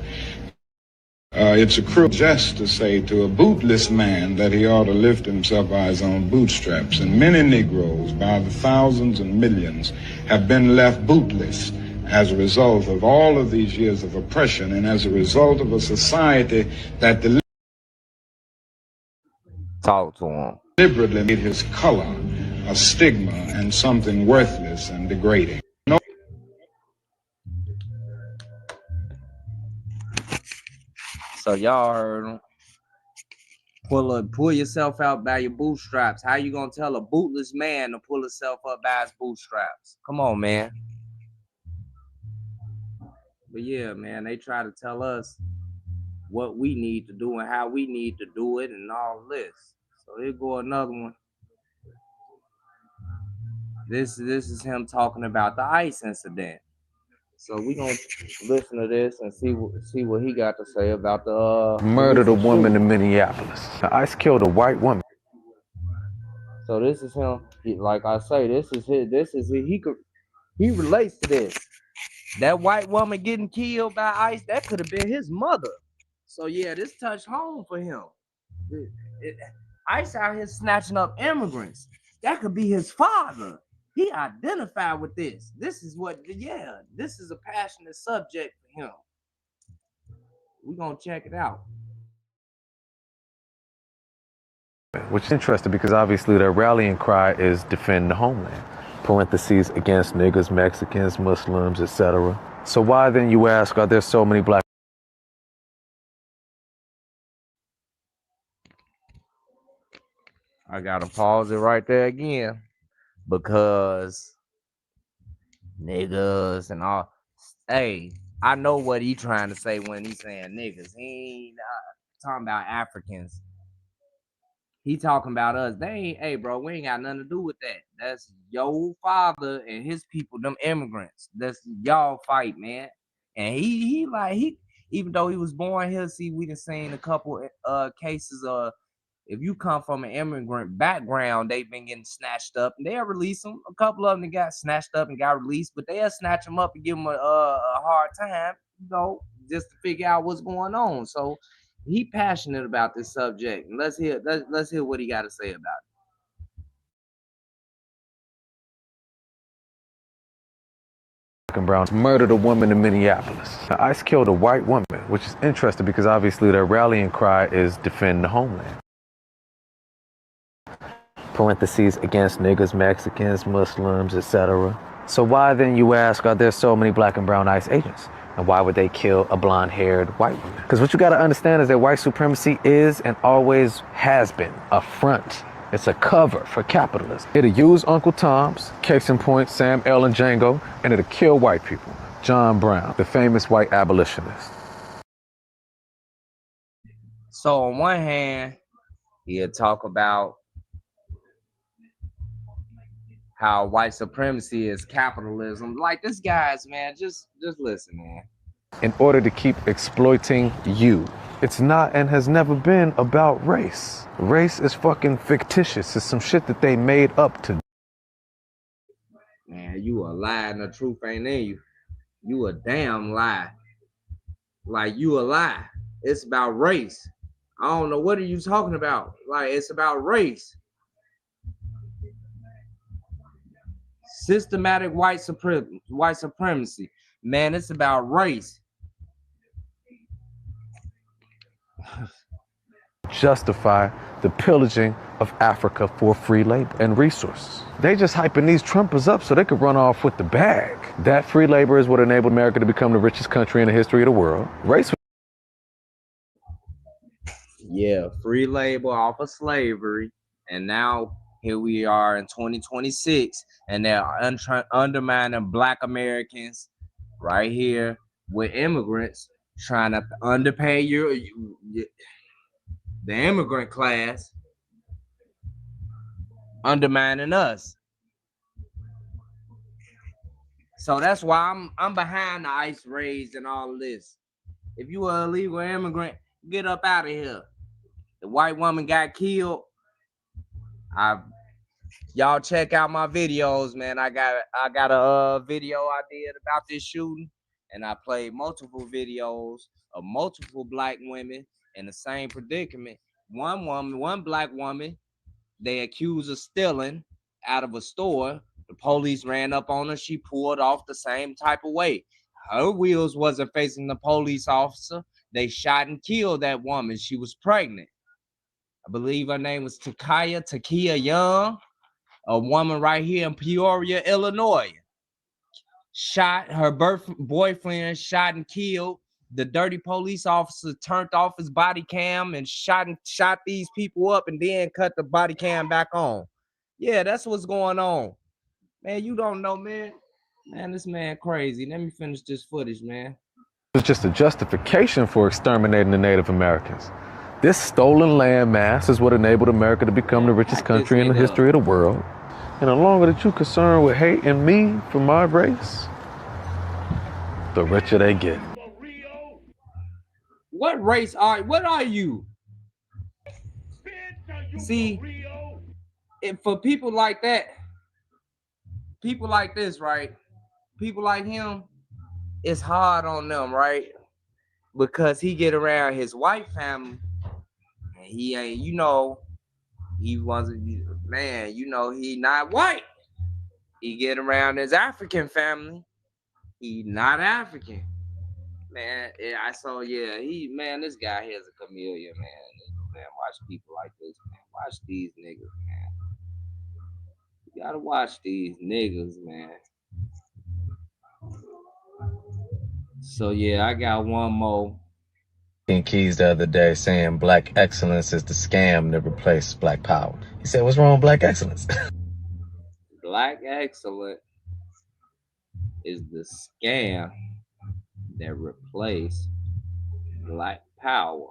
it's a cruel jest to say to a bootless man that he ought to lift himself by his own bootstraps. And many Negroes, by the thousands and millions, have been left bootless as a result of all of these years of oppression and as a result of a society that talk to him. Deliberately made his color a stigma and something worthless and degrading. So y'all heard him. Pull yourself out by your bootstraps. How you gonna tell a bootless man to pull himself up by his bootstraps? Come on, man. But yeah, man, they try to tell us what we need to do and how we need to do it and all this. So here go another one. This is him talking about the ICE incident. So we gonna listen to this and see what he got to say about the murdered a woman in Minneapolis. ICE killed a white woman. So this is him. Like I say, this is he relates to this. That white woman getting killed by ICE, that could have been his mother. So yeah, this touched home for him. ICE out here snatching up immigrants. That could be his father. He identified with this. This is this is a passionate subject for him. We're gonna check it out. Which is interesting because obviously their rallying cry is defend the homeland. Parentheses against niggas, Mexicans, Muslims, etc. So why then, you ask, are there so many black? I gotta pause it right there again because niggas and all. Hey, I know what he trying to say when he's saying niggas. He ain't talking about Africans. He talking about us. They ain't, hey, bro, we ain't got nothing to do with that. That's your father and his people, them immigrants. That's y'all fight, man. And he even though he was born here, see, we done seen a couple cases of if you come from an immigrant background, they've been getting snatched up, and they'll release them. A couple of them got snatched up and got released, but they'll snatch them up and give them a hard time, just to figure out what's going on. So he passionate about this subject, and let's hear what he got to say about it. And Browns murdered a woman in Minneapolis. ICE killed a white woman, which is interesting because obviously their rallying cry is defend the homeland. Parentheses against niggas, Mexicans, Muslims, etc. So why then, you ask, are there so many black and brown ICE agents? And why would they kill a blonde-haired white woman? Because what you got to understand is that white supremacy is and always has been a front. It's a cover for capitalism. It'll use Uncle Tom's, case in point, Sam L. and Django, and it'll kill white people. John Brown, the famous white abolitionist. So on one hand, he'll talk about how white supremacy is capitalism. Like, this guy's, man, just listen, man. In order to keep exploiting you. It's not and has never been about race. Race is fucking fictitious. It's some shit that they made up to. Man, you a lie and the truth ain't in you. You a damn lie. Like, you a lie. It's about race. I don't know, what are you talking about? Like, it's about race. Systematic white supremacy. Man, it's about race. Justify the pillaging of Africa for free labor and resources. They just hyping these Trumpers up so they could run off with the bag. That free labor is what enabled America to become the richest country in the history of the world. Race. Yeah, free labor off of slavery. And now here we are in 2026, and they're undermining Black Americans right here with immigrants, trying to underpay the immigrant class, undermining us. So that's why I'm behind the ICE raids and all of this. If you are an illegal immigrant, get up out of here. The white woman got killed. Y'all check out my videos, man. I got a video I did about this shooting, and I played multiple videos of multiple Black women in the same predicament. One Black woman, they accused of stealing out of a store. The police ran up on her. She pulled off the same type of way. Her wheels wasn't facing the police officer. They shot and killed that woman. She was pregnant. I believe her name was Takia Young. A woman right here in Peoria, Illinois, shot her boyfriend, shot and killed. The dirty police officer turned off his body cam and shot these people up, and then cut the body cam back on. Yeah, that's what's going on. Man, you don't know, man. Man, this man crazy. Let me finish this footage, man. It's just a justification for exterminating the Native Americans. This stolen land mass is what enabled America to become the richest country in the history of the world. And the longer that you're concerned with hating me for my race, the richer they get. What race what are you? See, for people like that, people like this, right? People like him, it's hard on them, right? Because he get around his white family, and he ain't, he wasn't, man, he not white. He get around his African family, he not African. Man, this guy here is a chameleon, man. Watch people like this, man. Watch these niggas, man. You gotta watch these niggas, man. So yeah, I got one more. Keys the other day saying black excellence is the scam that replaced black power. He said, what's wrong with black excellence? Black excellence is the scam that replaced black power.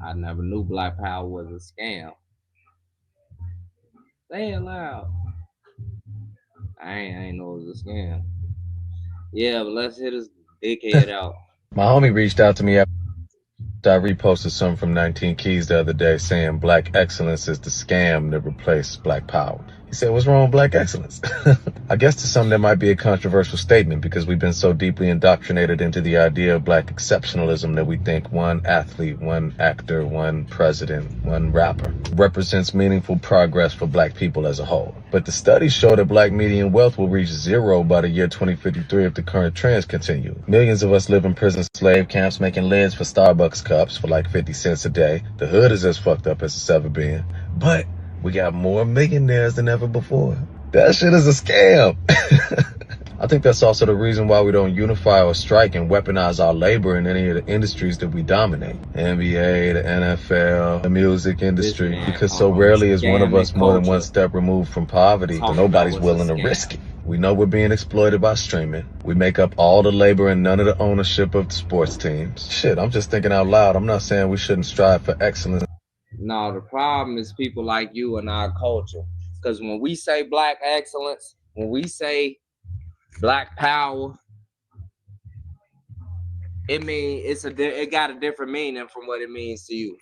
I never knew black power was a scam. Say it loud. I ain't know it was a scam. Yeah, but let's hit this dickhead out. My homie reached out to me after I reposted something from 19 Keys the other day saying black excellence is the scam that replaced black power. He said, what's wrong with black excellence? I guess to some that might be a controversial statement because we've been so deeply indoctrinated into the idea of black exceptionalism that we think one athlete, one actor, one president, one rapper represents meaningful progress for black people as a whole. But the studies show that black median wealth will reach zero by the year 2053 if the current trends continue. Millions of us live in prison slave camps making lids for Starbucks cups for like 50 cents a day. The hood is as fucked up as it's ever been. But we got more millionaires than ever before. That shit is a scam. I think that's also the reason why we don't unify or strike and weaponize our labor in any of the industries that we dominate. The NBA, the NFL, the music industry. Because so rarely is one of us more than one step removed from poverty, so nobody's willing to risk it. We know we're being exploited by streaming. We make up all the labor and none of the ownership of the sports teams. Shit, I'm just thinking out loud. I'm not saying we shouldn't strive for excellence. No, the problem is people like you in our culture. Because when we say black excellence, when we say black power, it got a different meaning from what it means to you.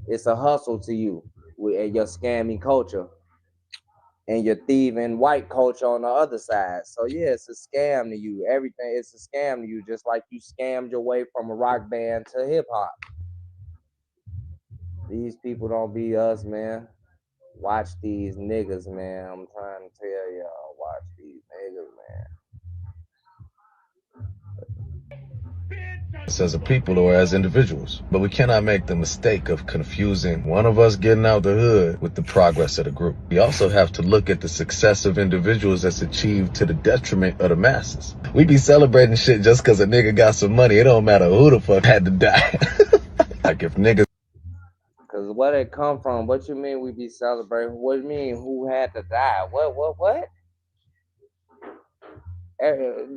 It's a hustle to you with your scammy culture and your thieving white culture on the other side. So yeah, it's a scam to you. Everything, it's a scam to you, just like you scammed your way from a rock band to hip hop. These people don't be us, man. Watch these niggas, man. I'm trying to tell y'all, watch these niggas, man. As a people or as individuals, but we cannot make the mistake of confusing one of us getting out the hood with the progress of the group. We also have to look at the success of individuals that's achieved to the detriment of the masses. We be celebrating shit just cause a nigga got some money. It don't matter who the fuck had to die. Like if niggas. Cause where it come from? What you mean we be celebrating? What you mean who had to die? What?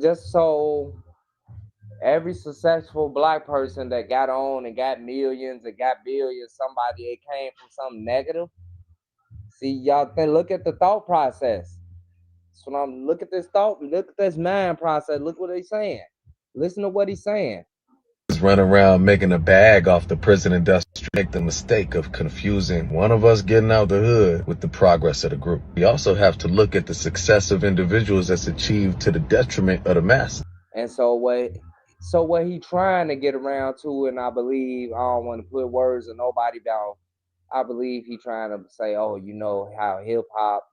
Just so every successful black person that got on and got millions and got billions, somebody it came from something negative. See, y'all can look at the thought process. So I'm look at this thought, look at this mind process. Look what he's saying. Listen to what he's saying. Run around making a bag off the prison industry, make the mistake of confusing one of us getting out the hood with the progress of the group. We also have to look at the success of individuals that's achieved to the detriment of the masses. And so what he trying to get around to, and I believe, I don't want to put words in nobody down, I believe he trying to say, oh, you know how hip hop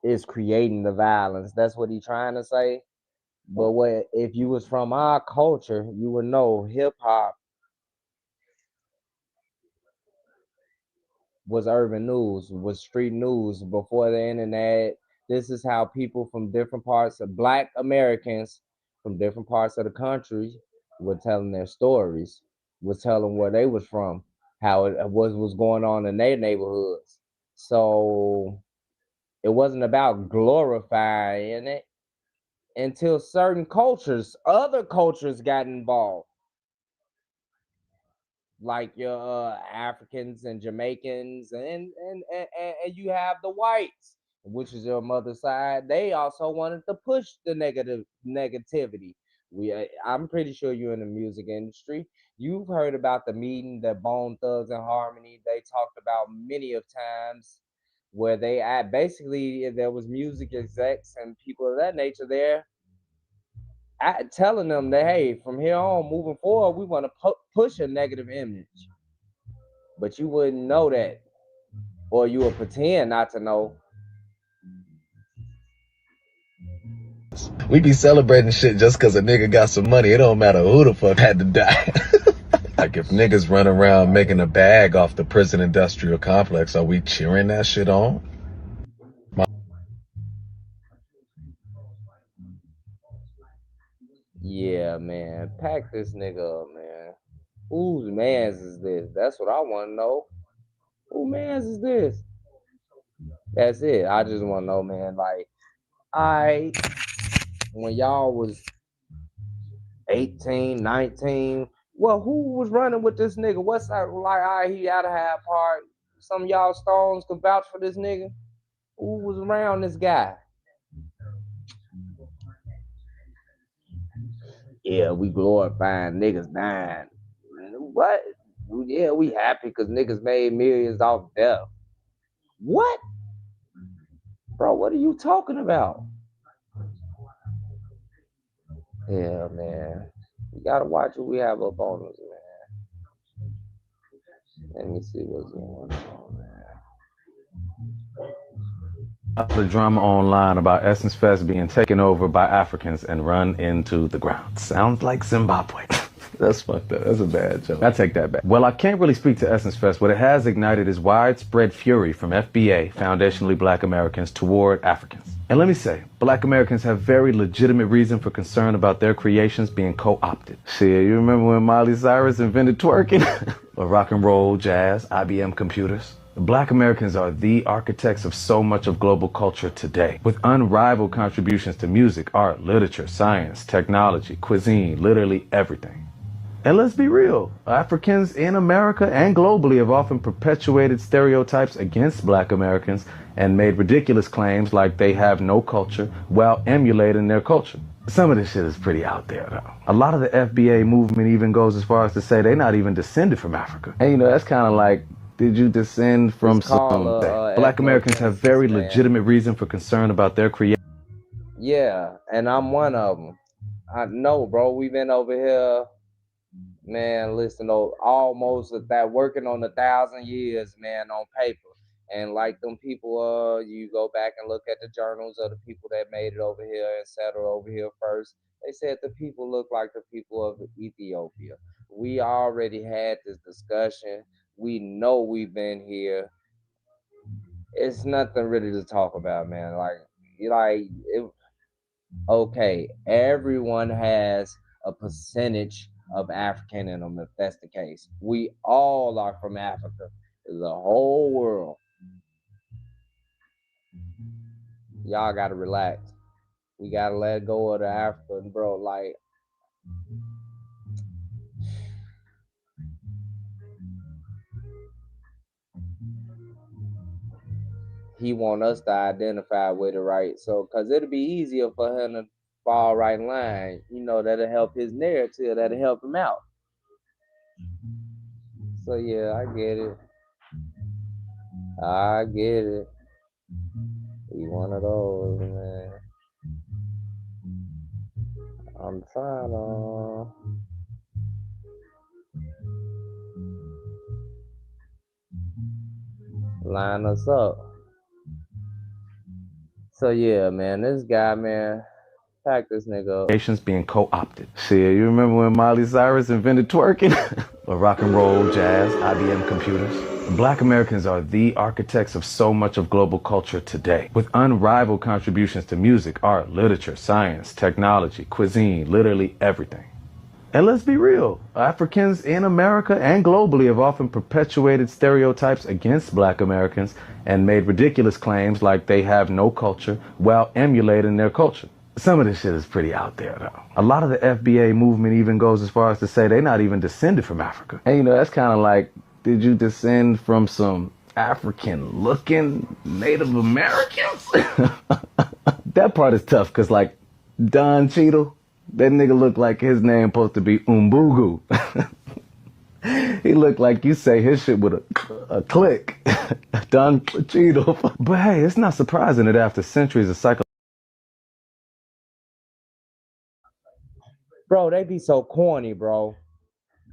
is creating the violence. That's what he trying to say. But what if you was from our culture, you would know hip hop was urban news, was street news before the internet. This is how people from different parts of Black Americans from different parts of the country were telling their stories, was telling where they was from, how it was going on in their neighborhoods. So it wasn't about glorifying it until certain cultures, other cultures got involved. Like your Africans and Jamaicans, and you have the whites, which is your mother's side. They also wanted to push the negativity. I'm pretty sure you're in the music industry. You've heard about the meeting that Bone Thugs and Harmony they talked about many of times, where they basically there was music execs and people of that nature there telling them that, hey, from here on, moving forward, we want to push a negative image. But you wouldn't know that, or you would pretend not to know. We be celebrating shit just cause a nigga got some money. It don't matter who the fuck had to die. Like if niggas run around making a bag off the prison industrial complex, are we cheering that shit on? Yeah, man. Pack this nigga up, man. Whose mans is this? That's what I want to know. Who mans is this? That's it. I just want to know, man. Like, when y'all was 18, 19, well, who was running with this nigga? What's that? Like, he had to have part. Some of y'all stones could vouch for this nigga. Who was around this guy? Yeah, we glorifying niggas dying. What? Yeah, we happy because niggas made millions off death. What? Bro, what are you talking about? Yeah, man. You gotta watch what we have up on us, man. Let me see what's going on, man. The drama online about Essence Fest being taken over by Africans and run into the ground. Sounds like Zimbabwe. That's fucked up. That's a bad joke. I take that back. Well, I can't really speak to Essence Fest. What it has ignited is widespread fury from FBA, foundationally Black Americans, toward Africans. And let me say, Black Americans have very legitimate reason for concern about their creations being co-opted. Shit, you remember when Miley Cyrus invented twerking? Or rock and roll, jazz, IBM computers? Black Americans are the architects of so much of global culture today, with unrivaled contributions to music, art, literature, science, technology, cuisine, literally everything. And let's be real, Africans in America and globally have often perpetuated stereotypes against Black Americans and made ridiculous claims like they have no culture while emulating their culture. Some of this shit is pretty out there, though. A lot of the FBA movement even goes as far as to say they're not even descended from Africa. And you know, that's kind of like, did you descend from something? Black Americans have very legitimate reason for concern about their creation. Yeah, and I'm one of them. I know, bro. We've been over here man, listen, almost that working on 1,000 years, man, on paper. And like them people, you go back and look at the journals of the people that made it over here and settled over here first. They said the people look like the people of Ethiopia. We already had this discussion. We know we've been here. It's nothing really to talk about, man. Okay, everyone has a percentage of African in them if that's the case. We all are from Africa. The whole world. Y'all gotta relax. We gotta let go of the African, bro. Like, he want us to identify with it, right? So, cause it'll be easier for him to fall right in line. You know, that'll help his narrative. That'll help him out. So yeah, I get it. I get it. He one of those, man. I'm trying to line us up. So yeah, man, this guy, man, pack this nigga up. Nations being co-opted. Shit, you remember when Miley Cyrus invented twerking? Or rock and roll, jazz, IBM computers? Black Americans are the architects of so much of global culture today, with unrivaled contributions to music, art, literature, science, technology, cuisine, literally everything. And let's be real, Africans in America and globally have often perpetuated stereotypes against Black Americans and made ridiculous claims like they have no culture while emulating their culture. Some of this shit is pretty out there, though. A lot of the FBA movement even goes as far as to say they're not even descended from Africa. And, you know, that's kind of like, did you descend from some African-looking Native Americans? That part is tough, because, like, Don Cheadle, that nigga looked like his name supposed to be Umbugu. He looked like you say his shit with a click. Don Cheadle. But hey, it's not surprising that after centuries of psychological... Bro, they be so corny, bro.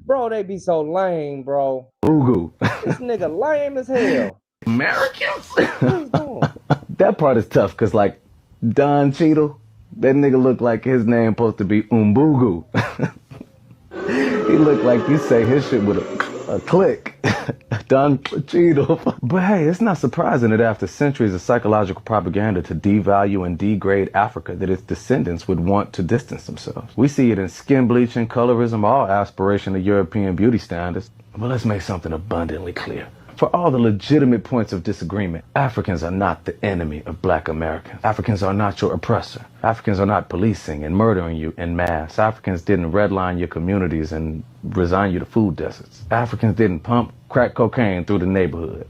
Bro, they be so lame, bro. Ugu. This nigga lame as hell. Americans? That part is tough, because, like, Don Cheadle, that nigga looked like his name supposed to be Umbugu. He looked like you say his shit with a click. Don Cheadle. But hey, it's not surprising that after centuries of psychological propaganda to devalue and degrade Africa, that its descendants would want to distance themselves. We see it in skin bleaching, colorism, all aspiration to European beauty standards. But let's make something abundantly clear. For all the legitimate points of disagreement, Africans are not the enemy of Black Americans. Africans are not your oppressor. Africans are not policing and murdering you en masse. Africans didn't redline your communities and resign you to food deserts. Africans didn't pump crack cocaine through the neighborhood.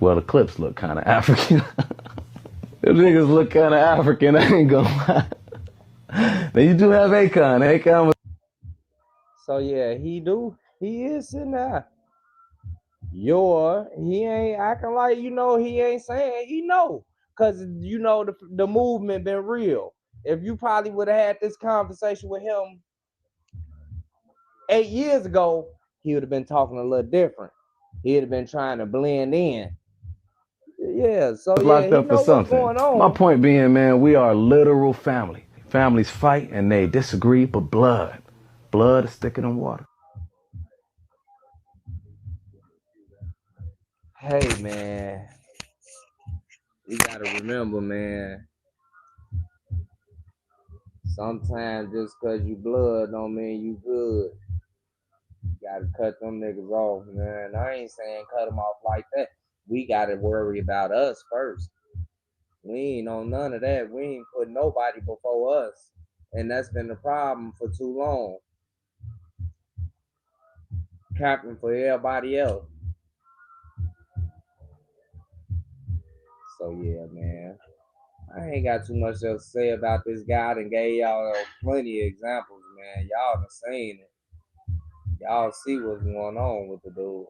Well, the clips look kind of African. The niggas look kind of African, I ain't gonna lie. Now you do have Akon. Akon was... So yeah, he is sitting there. He ain't acting like, you know, he ain't saying he know. Cause you know the movement been real. If you probably would have had this conversation with him 8 years ago, he would have been talking a little different. He'd have been trying to blend in. Yeah, so yeah, locked he up for know what's something. going on. My point being, man, we are a literal family. Families fight and they disagree, but blood is thicker than water. Hey, man, you gotta remember, man, sometimes just cause you blood don't mean you good. You gotta cut them niggas off, man. I ain't saying cut them off like that. We gotta worry about us first. We ain't on none of that. We ain't put nobody before us. And that's been the problem for too long. Capping for everybody else. So yeah, man. I ain't got too much else to say about this guy. And gave y'all plenty of examples, man. Y'all done seen it. Y'all see what's going on with the dude.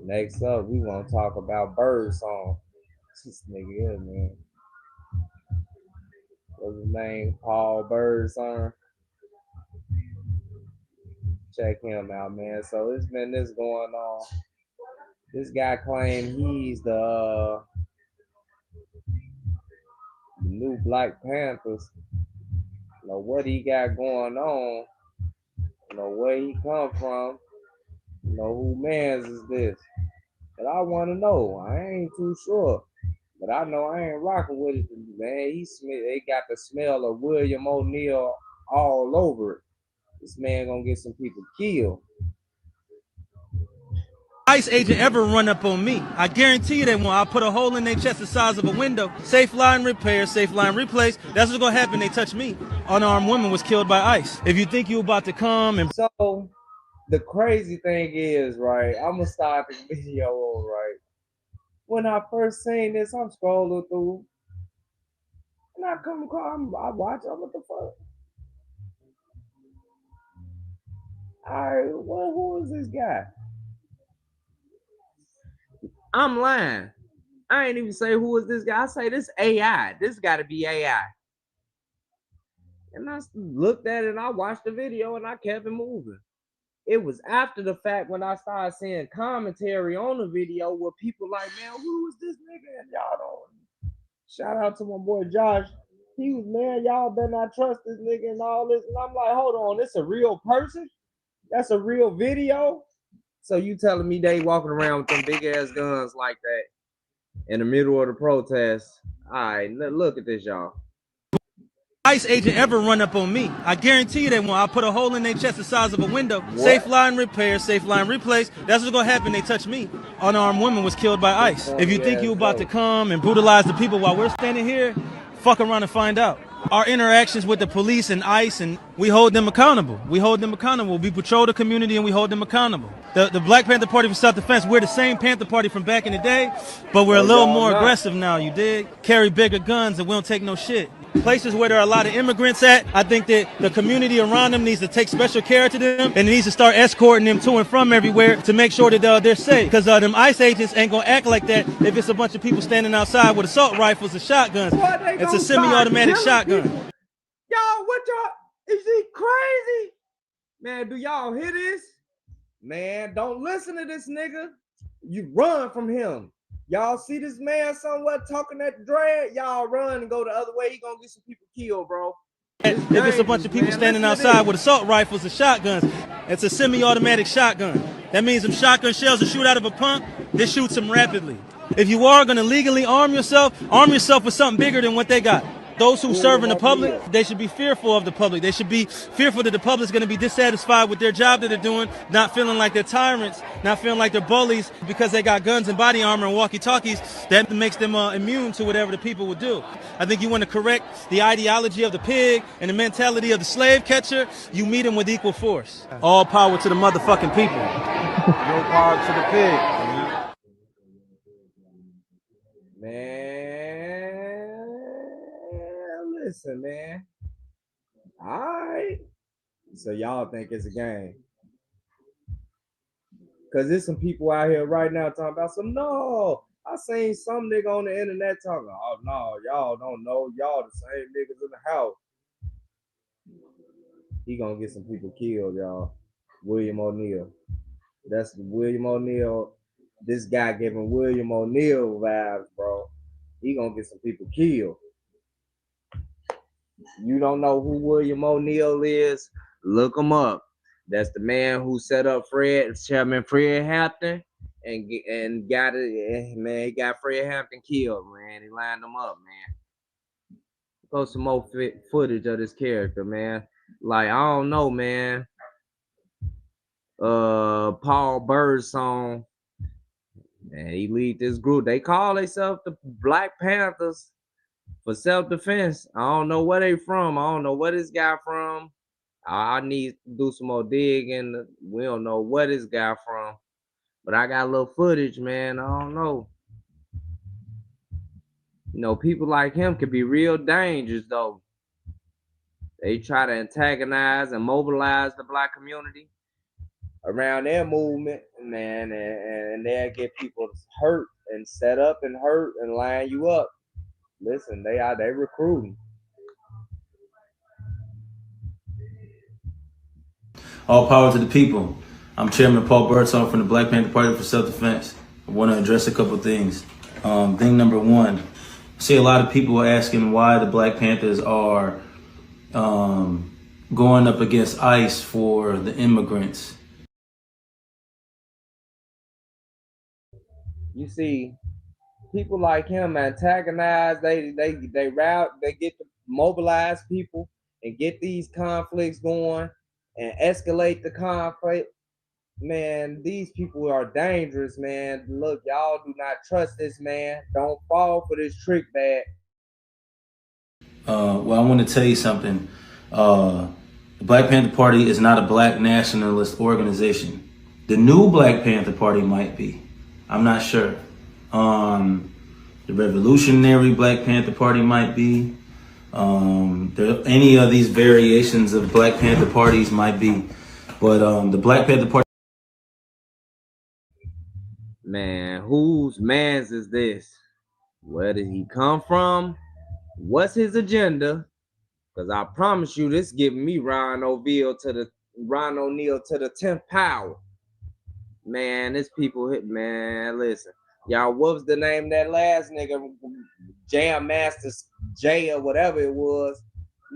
Next up, we want to talk about Birdsong. This nigga here, man. What's his name? Paul Birdsong. Check him out, man. So it's been this going on. This guy claimed he's the new Black Panthers. You know what he got going on. You know where he come from. You know who mans is this. But I want to know. I ain't too sure. But I know I ain't rocking with it, man. They got the smell of William O'Neal all over it. This man gonna get some people killed. ICE agent ever run up on me, I guarantee you they won't. I'll put a hole in their chest the size of a window. Safe line repair, safe line replace. That's what's gonna happen. They touch me. Unarmed woman was killed by ICE. If you think you about to come and so, the crazy thing is, right? I'm gonna start the video on, right? When I first seen this, I'm scrolling through, and I come across, I watch, I'm what the fuck? Alright, well, who is this guy? I'm lying. I ain't even say who is this guy. I say this AI. This gotta be AI. And I looked at it and I watched the video and I kept it moving. It was after the fact when I started seeing commentary on the video where people like, man, who is this nigga? And y'all don't. Shout out to my boy Josh. He was, man, y'all better not trust this nigga and all this. And I'm like, hold on, this a real person? That's a real video? So you telling me they walking around with them big ass guns like that in the middle of the protest? All right, look at this, y'all. ICE agent ever run up on me, I guarantee you they won't. I'll put a hole in their chest the size of a window. What? Safe line repair, safe line replace. That's what's gonna happen. They touch me. Unarmed woman was killed by ICE. If you think you about to come and brutalize the people while we're standing here, fuck around and find out. Our interactions with the police and ICE, and we hold them accountable. We hold them accountable. We patrol the community and we hold them accountable. The Black Panther Party for Self-Defense, we're the same Panther Party from back in the day, but we're a little more aggressive now, you dig? Carry bigger guns and we don't take no shit. Places where there are a lot of immigrants at, I think that the community around them needs to take special care to them and needs to start escorting them to and from everywhere to make sure that they're safe. Because them ICE agents ain't gonna act like that if it's a bunch of people standing outside with assault rifles and shotguns. It's a semi-automatic shotgun. Y'all, what y'all, is he crazy? Man, do y'all hear this? Man, don't listen to this nigga. You run from him. Y'all see this man somewhere talking that drag? Y'all run and go the other way. He gonna get some people killed, bro. If it's a bunch of people standing outside with assault rifles and shotguns, it's a semi-automatic shotgun. That means them shotgun shells that shoot out of a pump, they shoot them rapidly. If you are gonna legally arm yourself with something bigger than what they got. Those who serve in the public, they should be fearful of the public. They should be fearful that the public's going to be dissatisfied with their job that they're doing, not feeling like they're tyrants, not feeling like they're bullies because they got guns and body armor and walkie-talkies. That makes them immune to whatever the people would do. I think you want to correct the ideology of the pig and the mentality of the slave catcher. You meet them with equal force. All power to the motherfucking people. No power to the pig. Man, listen, man. All right. So y'all think it's a game. Because there's some people out here right now talking about some, no. I seen some nigga on the internet talking, oh, no, y'all don't know. Y'all the same niggas in the house. He gonna get some people killed, y'all. William O'Neal. That's William O'Neal. This guy giving William O'Neal vibes, bro. He gonna get some people killed. You don't know who William O'Neal is? Look him up. That's the man who set up Chairman Fred Hampton, and got it. Man, he got Fred Hampton killed. Man, he lined him up, man. Post some more footage of this character, man. Like, I don't know, man. Paul Birdsong, man, he lead this group. They call themselves the Black Panthers for self-defense. I don't know where they from. I don't know where this guy from. I need to do some more digging. We don't know where this guy from. But I got a little footage, man. I don't know. You know, people like him could be real dangerous, though. They try to antagonize and mobilize the Black community around their movement, man, and they'll get people hurt and set up and hurt and line you up. Listen, they recruiting. All power to the people. I'm Chairman Paul Birdsong from the Black Panther Party for Self-Defense. I want to address a couple things. Thing number one, I see a lot of people asking why the Black Panthers are going up against ICE for the immigrants. You see, people like him antagonize, they get to mobilize people and get these conflicts going and escalate the conflict. Man, these people are dangerous, man. Look, y'all do not trust this man. Don't fall for this trick bag. Well, I want to tell you something. The Black Panther Party is not a black nationalist organization. The new Black Panther Party might be. I'm not sure. The Revolutionary Black Panther Party might be. Any of these variations of Black Panther parties might be. But the Black Panther Party. Man, whose man's is this? Where did he come from? What's his agenda? Because I promise you, this giving me Ryan O'Neal to the 10th power. Man, this people hit, man, listen. Y'all, what was the name of that last nigga? Jam Master J or whatever it was.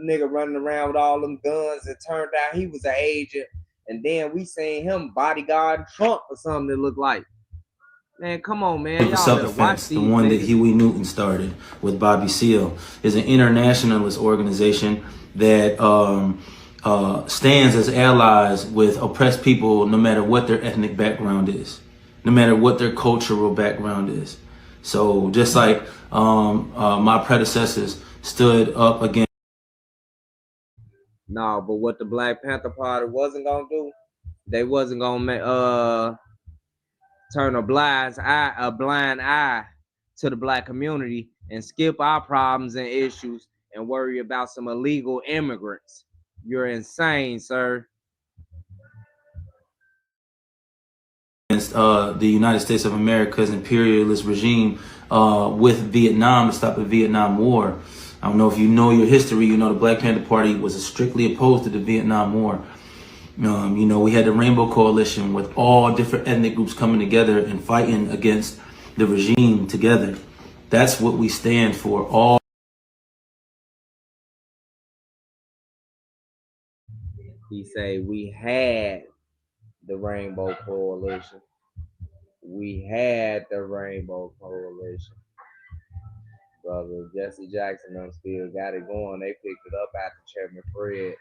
Nigga running around with all them guns. It turned out he was an agent. And then we seen him bodyguard Trump or something that looked like. Man, come on, man. Y'all Self-Defense, the one that Huey Newton started with Bobby Seale, is an internationalist organization that stands as allies with oppressed people no matter what their ethnic background is, no matter what their cultural background is. So just like my predecessors stood up against. No, but what the Black Panther Party wasn't gonna do, they wasn't gonna turn a blind eye to the black community and skip our problems and issues and worry about some illegal immigrants. You're insane, sir. Against the United States of America's imperialist regime with Vietnam to stop the Vietnam War. I don't know if you know your history. You know the Black Panther Party was strictly opposed to the Vietnam War. You know, we had the Rainbow Coalition with all different ethnic groups coming together and fighting against the regime together. That's what we stand for. All. He say we had the Rainbow Coalition. We had the Rainbow Coalition. Brother Jesse Jackson them still got it going. They picked it up after Chairman Fred.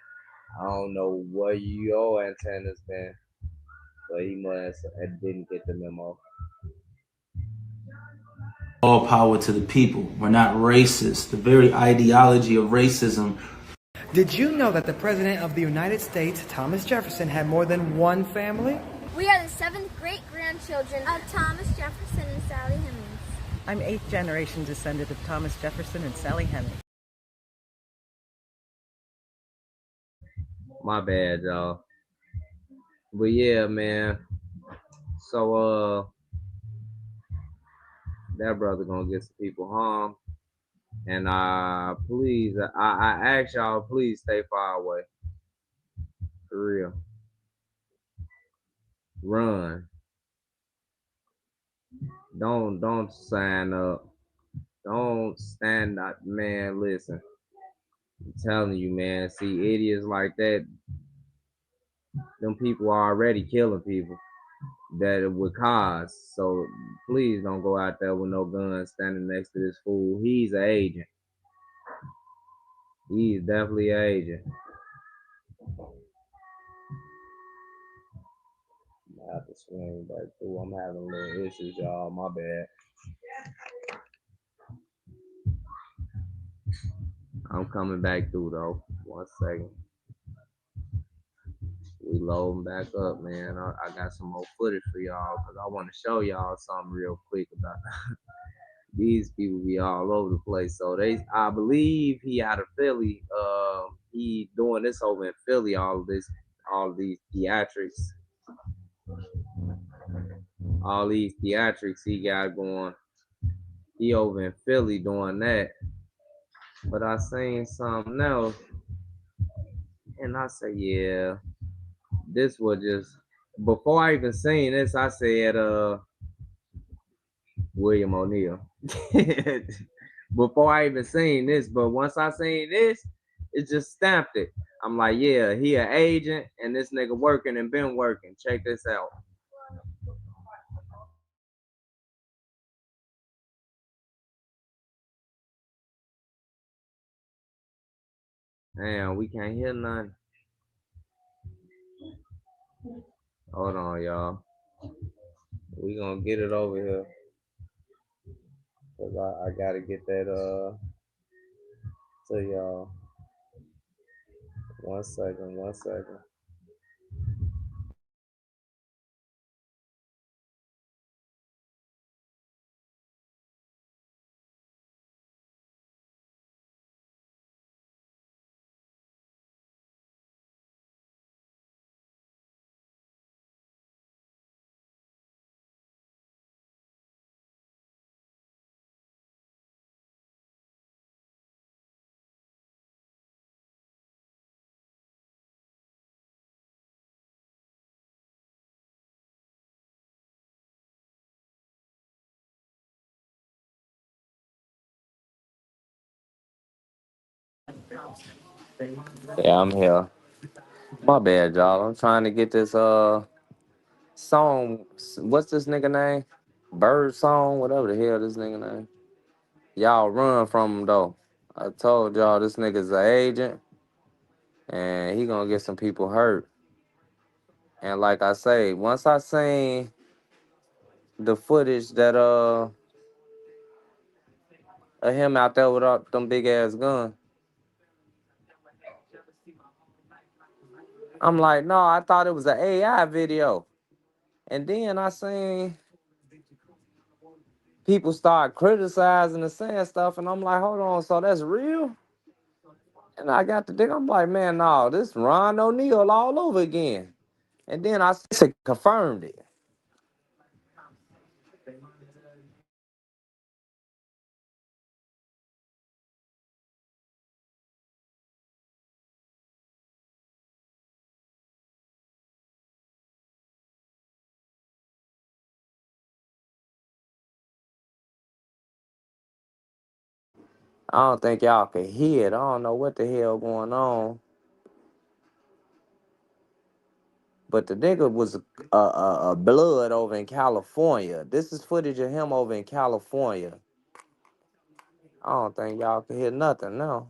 I don't know where your antennas been, but he must didn't get the memo. All power to the people. We're not racist. The very ideology of racism. Did you know that the President of the United States, Thomas Jefferson, had more than one family? We are the 7th great-grandchildren of Thomas Jefferson and Sally Hemings. I'm 8th generation descendant of Thomas Jefferson and Sally Hemings. My bad, y'all. But yeah, man. So that brother gonna get some people harmed. And please, I ask y'all, please stay far away. For real. Run. Don't sign up. Don't stand up, man. Listen. I'm telling you, man. See, idiots like that, them people are already killing people that it would cause. So please don't go out there with no guns standing next to this fool. He's an agent. He's definitely an agent. I have to swing back through. I'm having little issues, y'all. My bad. I'm coming back through though. 1 second. We loading back up, man. I got some more footage for y'all because I want to show y'all something real quick about these people be all over the place. So I believe he out of Philly. He doing this over in Philly. All these theatrics. All these theatrics he got going. He over in Philly doing that. But I seen something else. And I say, yeah, This was just before I even seen this, I said William O'Neal. Before I even seen this, but once I seen this, it just stamped it. I'm like, yeah, he an agent and this nigga working and been working. Check this out. Damn, we can't hear nothing. Hold on, y'all. We gonna get it over here. Cause I gotta get that to y'all. 1 second, 1 second. Yeah, I'm here. My bad, y'all. I'm trying to get this song. What's this nigga name? Bird song, whatever the hell this nigga name. Y'all run from him though. I told y'all this nigga's an agent and he gonna get some people hurt. And like I say, once I seen the footage that of him out there with all them big ass guns, I'm like, no, I thought it was an AI video. And then I seen people start criticizing and saying stuff, and I'm like, hold on, so that's real? And I got to think, I'm like, man, no, this Ron O'Neal all over again. And then I confirmed it. I don't think y'all can hear it. I don't know what the hell going on. But the nigga was a blood over in California. This is footage of him over in California. I don't think y'all can hear nothing now.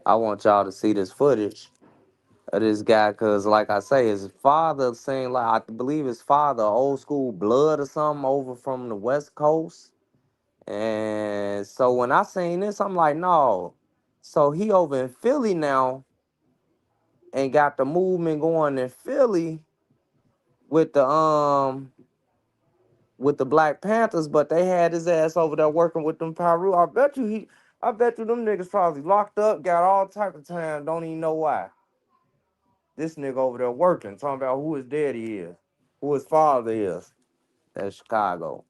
I want y'all to see this footage of this guy, cause like I say, his father seemed like, I believe his father, old school blood or something over from the West Coast. And so when I seen this, I'm like, no. So he over in Philly now and got the movement going in Philly with the Black Panthers, but they had his ass over there working with them Pyru. I bet you them niggas probably locked up, got all type of time, don't even know why. This nigga over there working, talking about who his daddy is, who his father is. That's Chicago.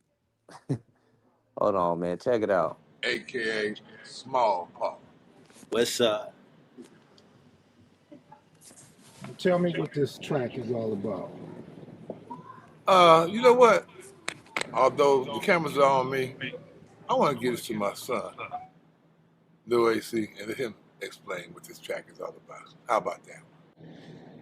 Hold on, man. Check it out. AKA Small Pop. West Side. Tell me what this track is all about. You know what? Although the cameras are on me, I want to give this to my son, Lil AC, and let him explain what this track is all about. How about that?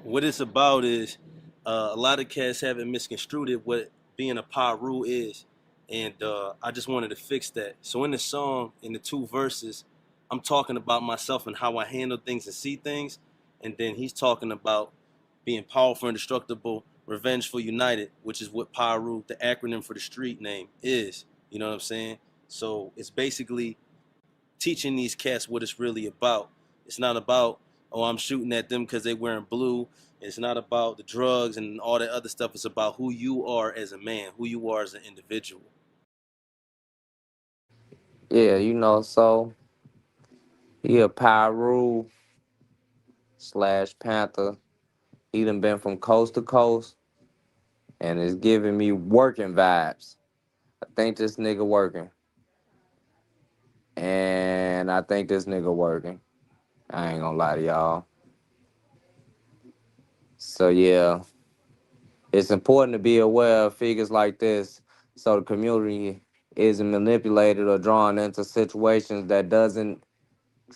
What it's about is a lot of cats haven't misconstrued it what being a Paru is, and I just wanted to fix that. So in the song, in the two verses, I'm talking about myself and how I handle things and see things, and then he's talking about being powerful, indestructible, revengeful, united, which is what Paru, the acronym for the street name, is. You know what I'm saying? So it's basically teaching these cats what it's really about. It's not about, oh, I'm shooting at them because they wearing blue. It's not about the drugs and all that other stuff. It's about who you are as a man, who you are as an individual. Yeah, you know, so he a Pyru / Panther. He done been from coast to coast and is giving me working vibes. I think this nigga working. And I think this nigga working. I ain't gonna lie to y'all. So yeah, it's important to be aware of figures like this so the community isn't manipulated or drawn into situations that doesn't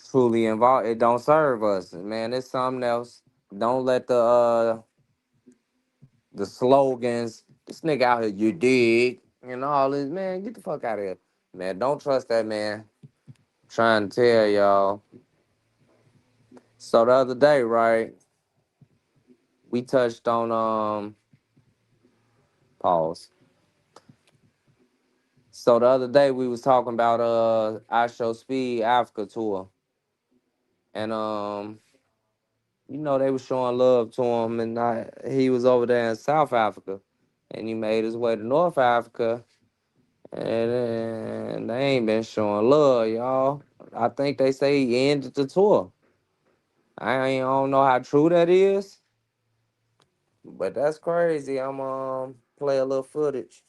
truly involve it don't serve us. Man, it's something else. Don't let the slogans, this nigga out here, you dig, and all this, man, get the fuck out of here. Man, don't trust that man. Trying to tell y'all. So the other day, right, we touched on pause. So the other day we was talking about iShowSpeed Africa tour. And you know, they was showing love to him, and he was over there in South Africa. And he made his way to North Africa. And they ain't been showing love, y'all. I think they say he ended the tour. I don't know how true that is, but that's crazy. I'm play a little footage.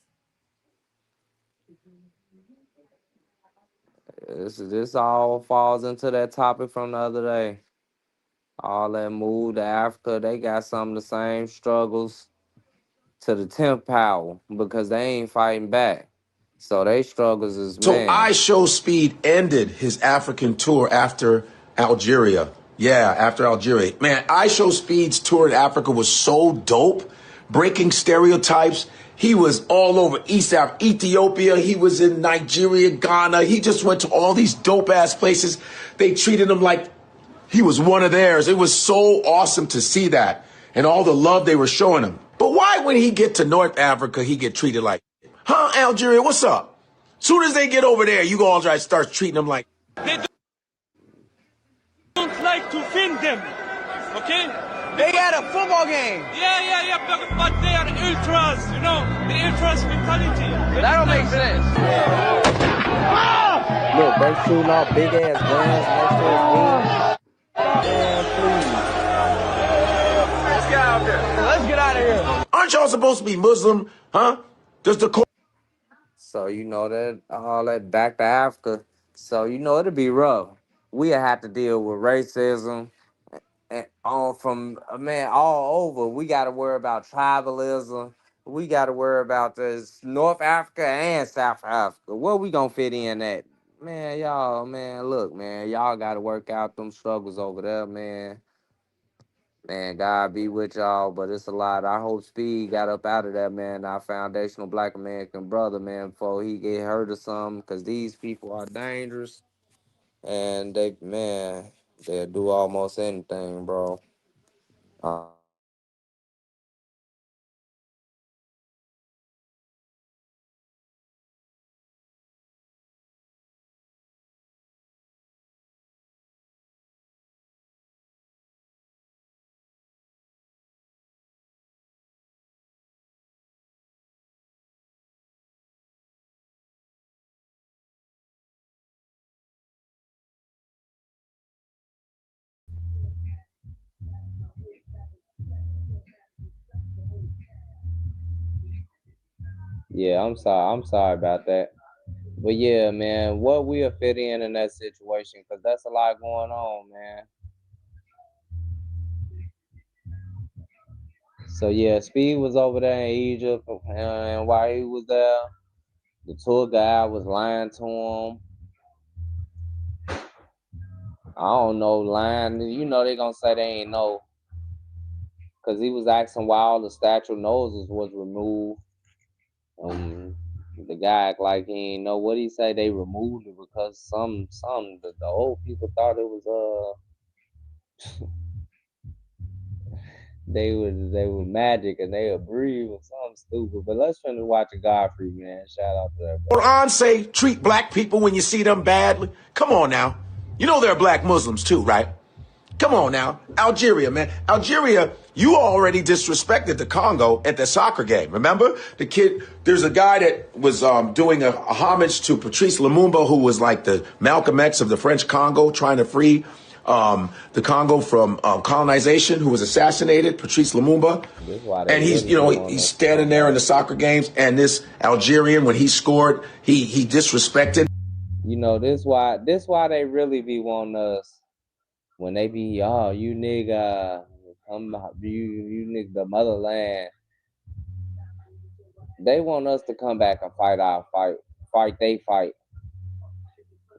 This all falls into that topic from the other day. All that move to Africa, they got some of the same struggles to the 10th power because they ain't fighting back. So they struggles is, So man. iShowSpeed ended his African tour after Algeria. Yeah, after Algeria. Man, iShowSpeed's tour in Africa was so dope, breaking stereotypes. He was all over East Africa, Ethiopia. He was in Nigeria, Ghana. He just went to all these dope ass places. They treated him like he was one of theirs. It was so awesome to see that and all the love they were showing him. But why, when he get to North Africa, he get treated like, huh, Algeria, what's up? Soon as they get over there, you all try to start treating them like. They don't like to film them, okay? They got a football game. Yeah, but they are ultras, you know, the ultras mentality. That don't make sense. Look, they shooting off big ass guns next to his head. Man, please. Let's get out there. Let's get out of here. Aren't y'all supposed to be Muslim, huh? Does the So you know that all that back to Africa. So you know it'll be rough. We have to deal with racism and all from man all over. We got to worry about tribalism. We got to worry about this North Africa and South Africa. Where we gonna fit in at? Man, y'all, man, look, man, y'all got to work out them struggles over there, man. Man, God be with y'all, but it's a lot. I hope Speed got up out of that, man, our foundational Black American brother, man, before he get hurt or something, because these people are dangerous, and they, man, they'll do almost anything, bro. Yeah, I'm sorry. I'm sorry about that. But yeah, man, what we'll fit in that situation, because that's a lot going on, man. So yeah, Speed was over there in Egypt, and while he was there, the tour guide was lying to him. I don't know, lying. You know they gonna say they ain't know, cause he was asking why all the statue noses was removed. The guy act like he ain't know what he say. They removed it because the old people thought it was they were magic and they would breathe or something stupid. But let's finish watching Godfrey, man. Shout out to that. Quran say treat black people when you see them badly. Come on now. You know there are black Muslims too, right? Come on now. Algeria, man. Algeria, you already disrespected the Congo at the soccer game. Remember? The kid, there's a guy that was doing a homage to Patrice Lumumba, who was like the Malcolm X of the French Congo, trying to free the Congo from colonization, who was assassinated, Patrice Lumumba. And he's, you know, he's standing there in the soccer games, and this Algerian, when he scored, he disrespected. You know, this why they really be wanting us. When they be, oh, you nigga, you nigga the motherland. They want us to come back and fight our fight they fight.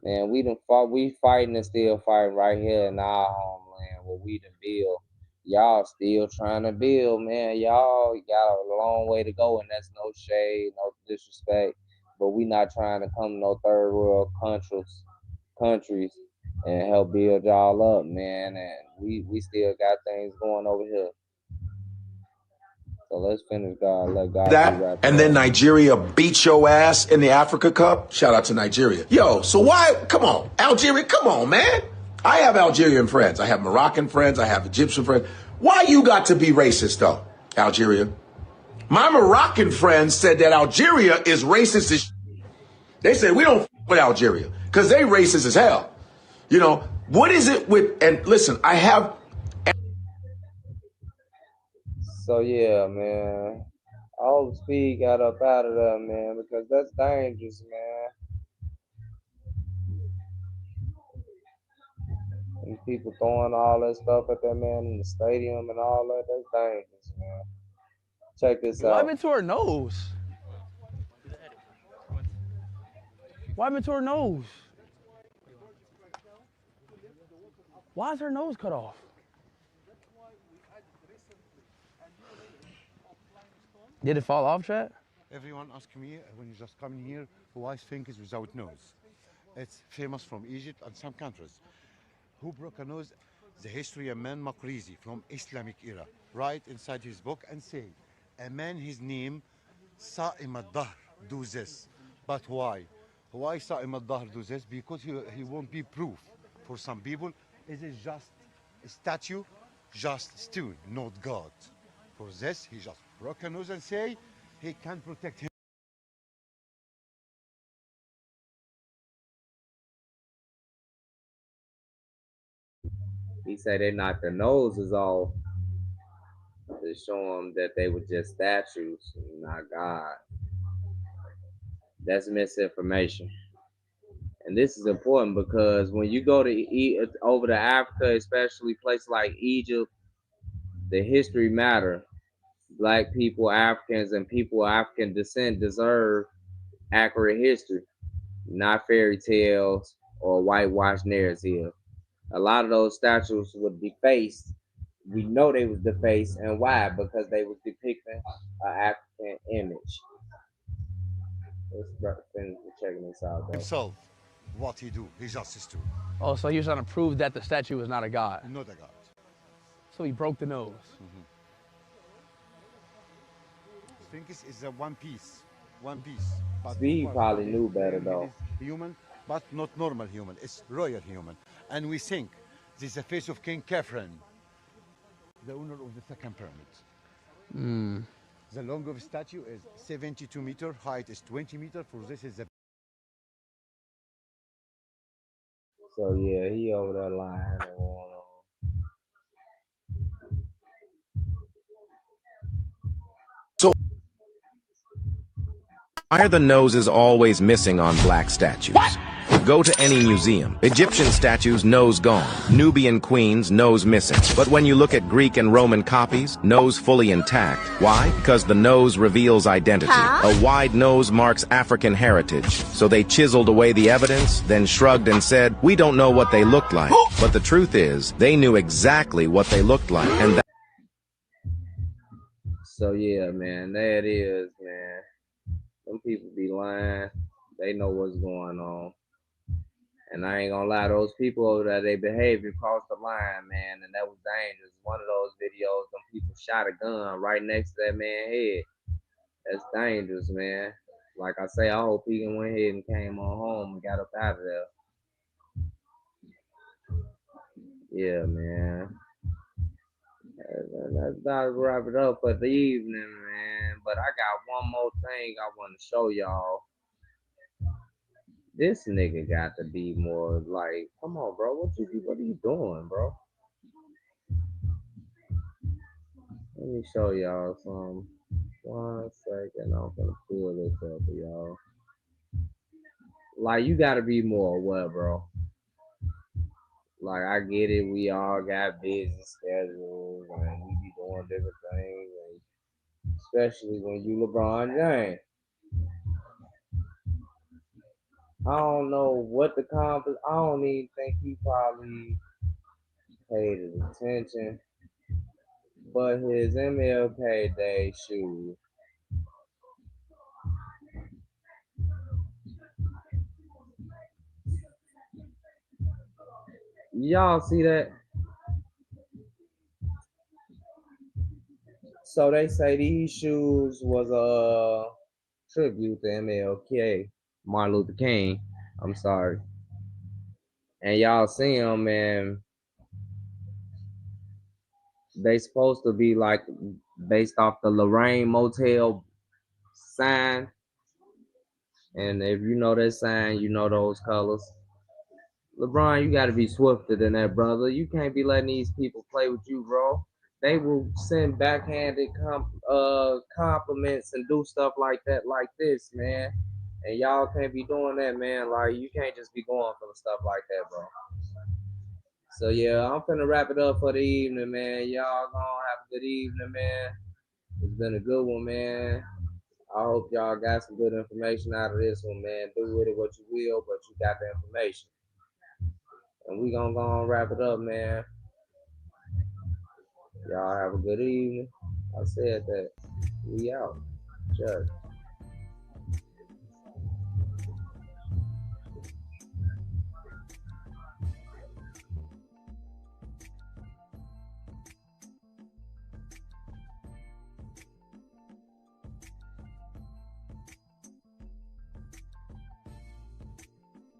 And we fighting and still fighting right here in our homeland where we done build. Y'all still trying to build, man. Y'all got a long way to go, and that's no shade, no disrespect. But we not trying to come to no third world countries and help build y'all up, man. And we still got things going over here. So let's finish let God that, and then Nigeria beat your ass in the Africa Cup. Shout out to Nigeria. Yo, so why? Come on, Algeria, come on, man. I have Algerian friends. I have Moroccan friends. I have Egyptian friends. Why you got to be racist, though, Algeria? My Moroccan friends said that Algeria is racist as They said, we don't with Algeria because they racist as hell. You know, what is it with, and listen, I have. So yeah, man. I hope Speed got up out of there, man, because that's dangerous, man. And people throwing all that stuff at that man in the stadium and all that, that's dangerous, man. Check this out. What happened to her nose? What happened to her nose? Why is her nose cut off? Did it fall off, Chat? Everyone ask me when you just come here why Sphinx is without nose. It's famous from Egypt and some countries. Who broke a nose? The history of man Makrizi from Islamic era. Right inside his book and say, a man his name Sa'im al-Dahr do this. But why? Why Sa'im al-Dahr do this? Because he won't be proof. For some people, it is just a statue, just stone, not God. For this, he just broke a nose and say he can protect him. He said they knocked their noses off to show them that they were just statues, not God. That's misinformation. And this is important because when you go to over to Africa, especially places like Egypt, the history matter. Black people, Africans, and people of African descent deserve accurate history, not fairy tales or whitewashed narratives. A lot of those statues were defaced. We know they was defaced, and why? Because they was depicting an African image. Let's finish checking this out, though. Himself, what he do? He justice too. Oh, so he was trying to prove that the statue was not a god. Not a god. So he broke the nose. Sphinx is a one piece. But Steve probably knew better though. Human, but not normal human. It's royal human. And we think this is the face of King Khafre, the owner of the second pyramid. The length of the statue is 72 meters, height is 20 meters. For this is the. So yeah, he over there lying. So why are the noses always missing on black statues? What? Go to any museum. Egyptian statues, nose gone. Nubian queens, nose missing. But when you look at Greek and Roman copies, nose fully intact. Why? Because the nose reveals identity. A wide nose marks African heritage. So they chiseled away the evidence, then shrugged and said, we don't know what they looked like. But the truth is, they knew exactly what they looked like. And that So yeah, man, there it is, man. Some people be lying. They know what's going on. And I ain't gonna lie, those people over there, their behavior crossed the line, man, and that was dangerous. One of those videos, them people shot a gun right next to that man's head. That's dangerous, man. Like I say, I hope he went ahead and came on home and got up out of there. Yeah, man. That's about to wrap it up for the evening, man. But I got one more thing I want to show y'all. This nigga got to be more like, come on, bro. What are you doing, bro? Let me show y'all some. 1 second, I'm gonna pull this up for y'all. Like, you gotta be more aware, bro. Like, I get it, we all got busy schedules and we be doing different things, and especially when you LeBron James. I don't know what the I don't even think he probably paid his attention, but his MLK Day shoes. Y'all see that? So they say these shoes was a tribute to MLK, Martin Luther King. I'm sorry. And y'all see them, and they supposed to be like based off the Lorraine Motel sign. And if you know that sign, you know those colors. LeBron, you got to be swifter than that, brother. You can't be letting these people play with you, bro. They will send backhanded compliments and do stuff like that, like this, man. And y'all can't be doing that, man. Like, you can't just be going for the stuff like that, bro. So yeah, I'm finna wrap it up for the evening, man. Y'all gonna have a good evening, man. It's been a good one, man. I hope y'all got some good information out of this one, man. Do with it what you will, but you got the information. And we gonna go and wrap it up, man. Y'all have a good evening. I said that. We out. Cheers.